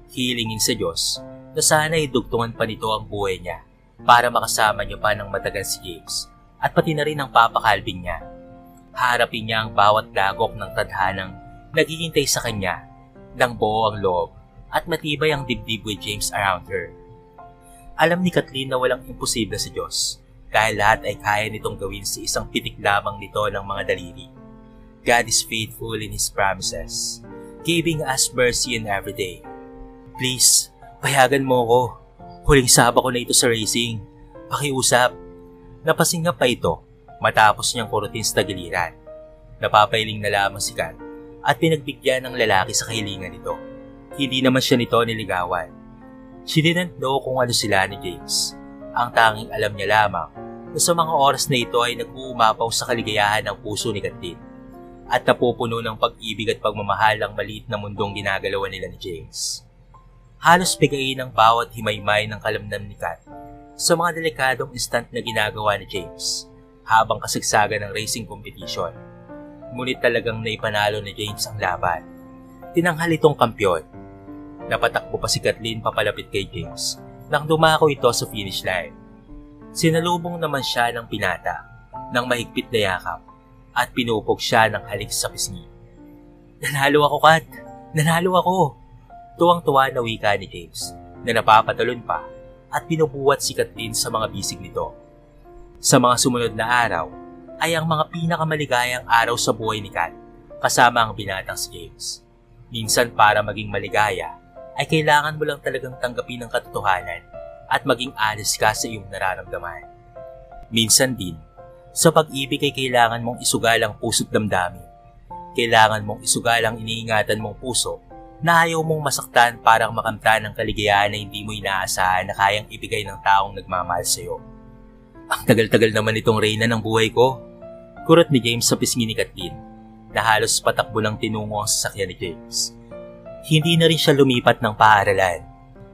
Hilingin sa Diyos na sana idugtungan pa nito ang buhay niya para makasama niya pa ng matagal si James at pati na rin ang papakalbing niya. Harapin niya ang bawat dagok ng tadhanang naghihintay sa kanya ng buo ang loob at matibay ang dibdib with James around her. Alam ni Kathleen na walang imposible sa Diyos dahil lahat ay kaya nitong gawin sa isang pitik lamang nito ng mga daliri. God is faithful in His promises, giving us mercy in every day. Please, payagan mo ko. Huling saba ko na ito sa racing. Pakiusap. Napasingap pa ito matapos niyang kurutin sa tagiliran. Napapailing na lamang si Kat at pinagbigyan ng lalaki sa kahilingan nito. Hindi naman siya nito niligawan. She didn't know kung ano sila ni James. Ang tanging alam niya lamang na sa mga oras na ito ay nag-uumapaw sa kaligayahan ng puso ni Kathleen at napupuno ng pag-ibig at pagmamahal ang maliit na mundong ginagalawan nila ni James. Halos bigayin ang bawat himaymay ng kalamnam ni Kat sa mga delikadong instant na ginagawa ni James habang kasagsagan ng racing competition. Ngunit talagang naipanalo ni James ang laban. Tinanghal itong kampyon. Napatakbo pa si Kathleen papalapit kay James nang dumako ito sa finish line. Sinalubong naman siya ng pinata ng mahigpit na yakap at pinupog siya ng halik sa pisngi. Nanalo ako, Kat! Nanalo ako! Tuwang-tuwa na wika ni James na napapatalon pa at pinubuhat si Kathleen sa mga bisig nito. Sa mga sumunod na araw ay ang mga pinakamaligayang araw sa buhay ni Kat kasama ang binatang si James. Minsan para maging maligaya ay kailangan mo lang talagang tanggapin ang katotohanan at maging honest ka sa iyong nararamdaman. Minsan din, sa pag-ibig ay kailangan mong isugal ang puso't damdamin. Kailangan mong isugal ang iniingatan mong puso na ayaw mong masaktan para makamtan ng kaligayahan na hindi mo inaasahan na kayang ibigay ng taong nagmamahal sa iyo. Ang tagal-tagal naman itong reyna ng buhay ko. Kurot ni James sa pisngi ni Kathleen na halos patakbo ng tinungo ang sasakyan ni James. Hindi na rin siya lumipat ng paaralan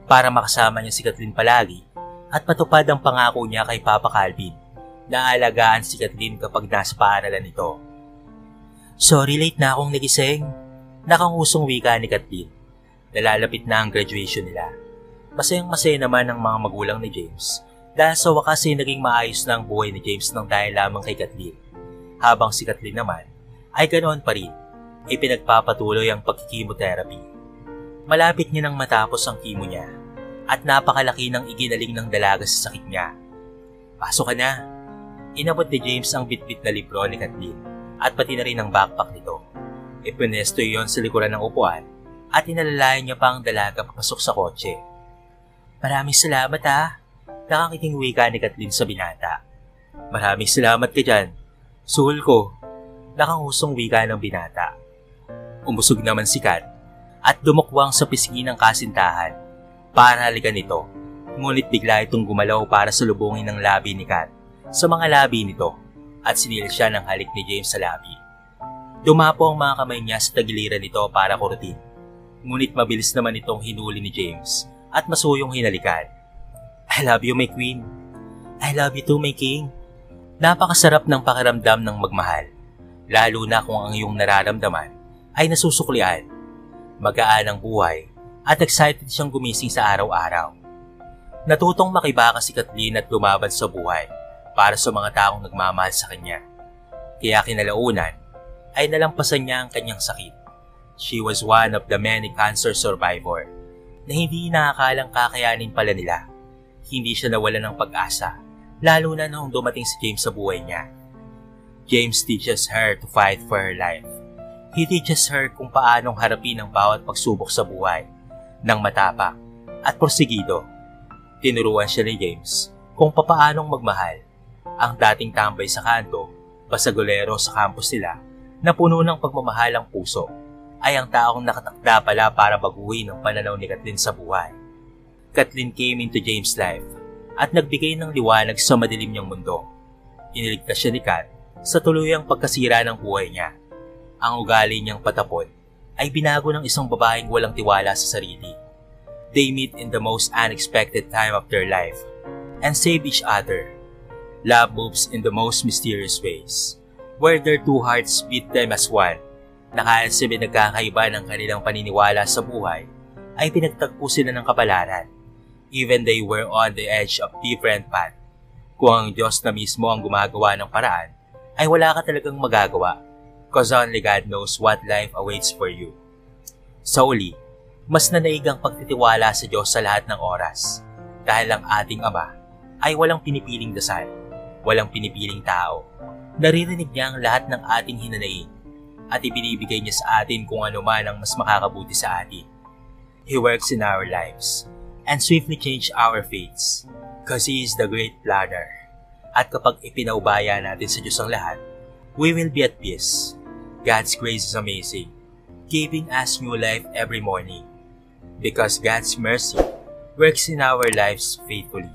para makasama niya si Kathleen palagi at patupad ang pangako niya kay Papa Calvin na alagaan si Kathleen kapag nasa paaralan nito. Sorry, late na akong nagising. Nakangusong wika ni Kathleen. Nalalapit na ang graduation nila. Masayang-masaya naman ang mga magulang ni James dahil sa wakas ay naging maayos na ang buhay ni James nang dahil lamang kay Kathleen. Habang si Kathleen naman ay ganoon pa rin, ay pinagpapatuloy ang pagkikimotherapy. Malapit niya nang matapos ang chemo niya at napakalaki ng iginaling ng dalaga sa sakit niya. Pasok ka na. Inabot ni James ang bitbit na libro ni Kathleen at pati na rin ang backpack nito. Ipinesto iyon sa likuran ng upuan at inalalayan niya pa ang dalaga papasok sa kotse. Maraming salamat ha. Nakangiting wika ni Kathleen sa binata. Maraming salamat ka dyan. Suhol ko. Nakangusong wika ng binata. Umusog naman si Kat at dumukwang sa pisngi ng kasintahan para halikan ito. Ngunit bigla itong gumalaw para salubungin ng labi ni Kat sa mga labi nito at sinil siya ng halik ni James sa labi. Dumapo ang mga kamay niya sa tagiliran nito para kurutin. Ngunit mabilis naman itong hinuli ni James at masuyong hinalikan. I love you, my queen. I love you too, my king. Napakasarap ng pakiramdam ng magmahal, lalo na kung ang iyong nararamdaman ay nasusuklian. Magaan ang buhay at excited siyang gumising sa araw-araw. Natutong makibaka si Kathleen at lumaban sa buhay para sa mga taong nagmamahal sa kanya. Kaya kinalaunan ay nalampasan niya ang kanyang sakit. She was one of the many cancer survivor na hindi nakakalang kakayanin pala nila. Hindi siya nawalan ng pag-asa, lalo na nung dumating si James sa buhay niya. James teaches her to fight for her life. He teaches her kung paanong harapin ang bawat pagsubok sa buhay ng matapang at porsigido. Tinuruan siya ni James kung papaanong magmahal. Ang dating tambay sa kanto, basagolero sa campus nila na puno ng pagmamahal ang puso, ay ang taong nakatakda pala para baguhin ang pananaw ni Kathleen sa buhay. Kathleen came into James' life at nagbigay ng liwanag sa madilim niyang mundo. Iniligtas siya ni Kat sa tuluyang pagkasira ng buhay niya. Ang ugali niyang patapon ay binago ng isang babaeng walang tiwala sa sarili. They meet in the most unexpected time of their life and save each other. Love moves in the most mysterious ways, where their two hearts beat them as one. Na kahit sa nagkakaiba ng kanilang paniniwala sa buhay, ay pinagtagpo sila ng kapalaran. Even they were on the edge of different path. Kung ang Diyos na mismo ang gumagawa ng paraan, ay wala ka talagang magagawa, cause only God knows what life awaits for you. Sa uli, mas nanaig ang pagtitiwala sa Diyos sa lahat ng oras, dahil ang ating Ama ay walang pinipiling dasal, walang pinipiling tao. Naririnig niya ang lahat ng ating hinanaing at ibinibigay niya sa atin kung ano man ang mas makakabuti sa atin. He works in our lives and swiftly change our fates because He is the great planner. At kapag ipinaubaya natin sa Diyos ang lahat, we will be at peace. God's grace is amazing, giving us new life every morning because God's mercy works in our lives faithfully.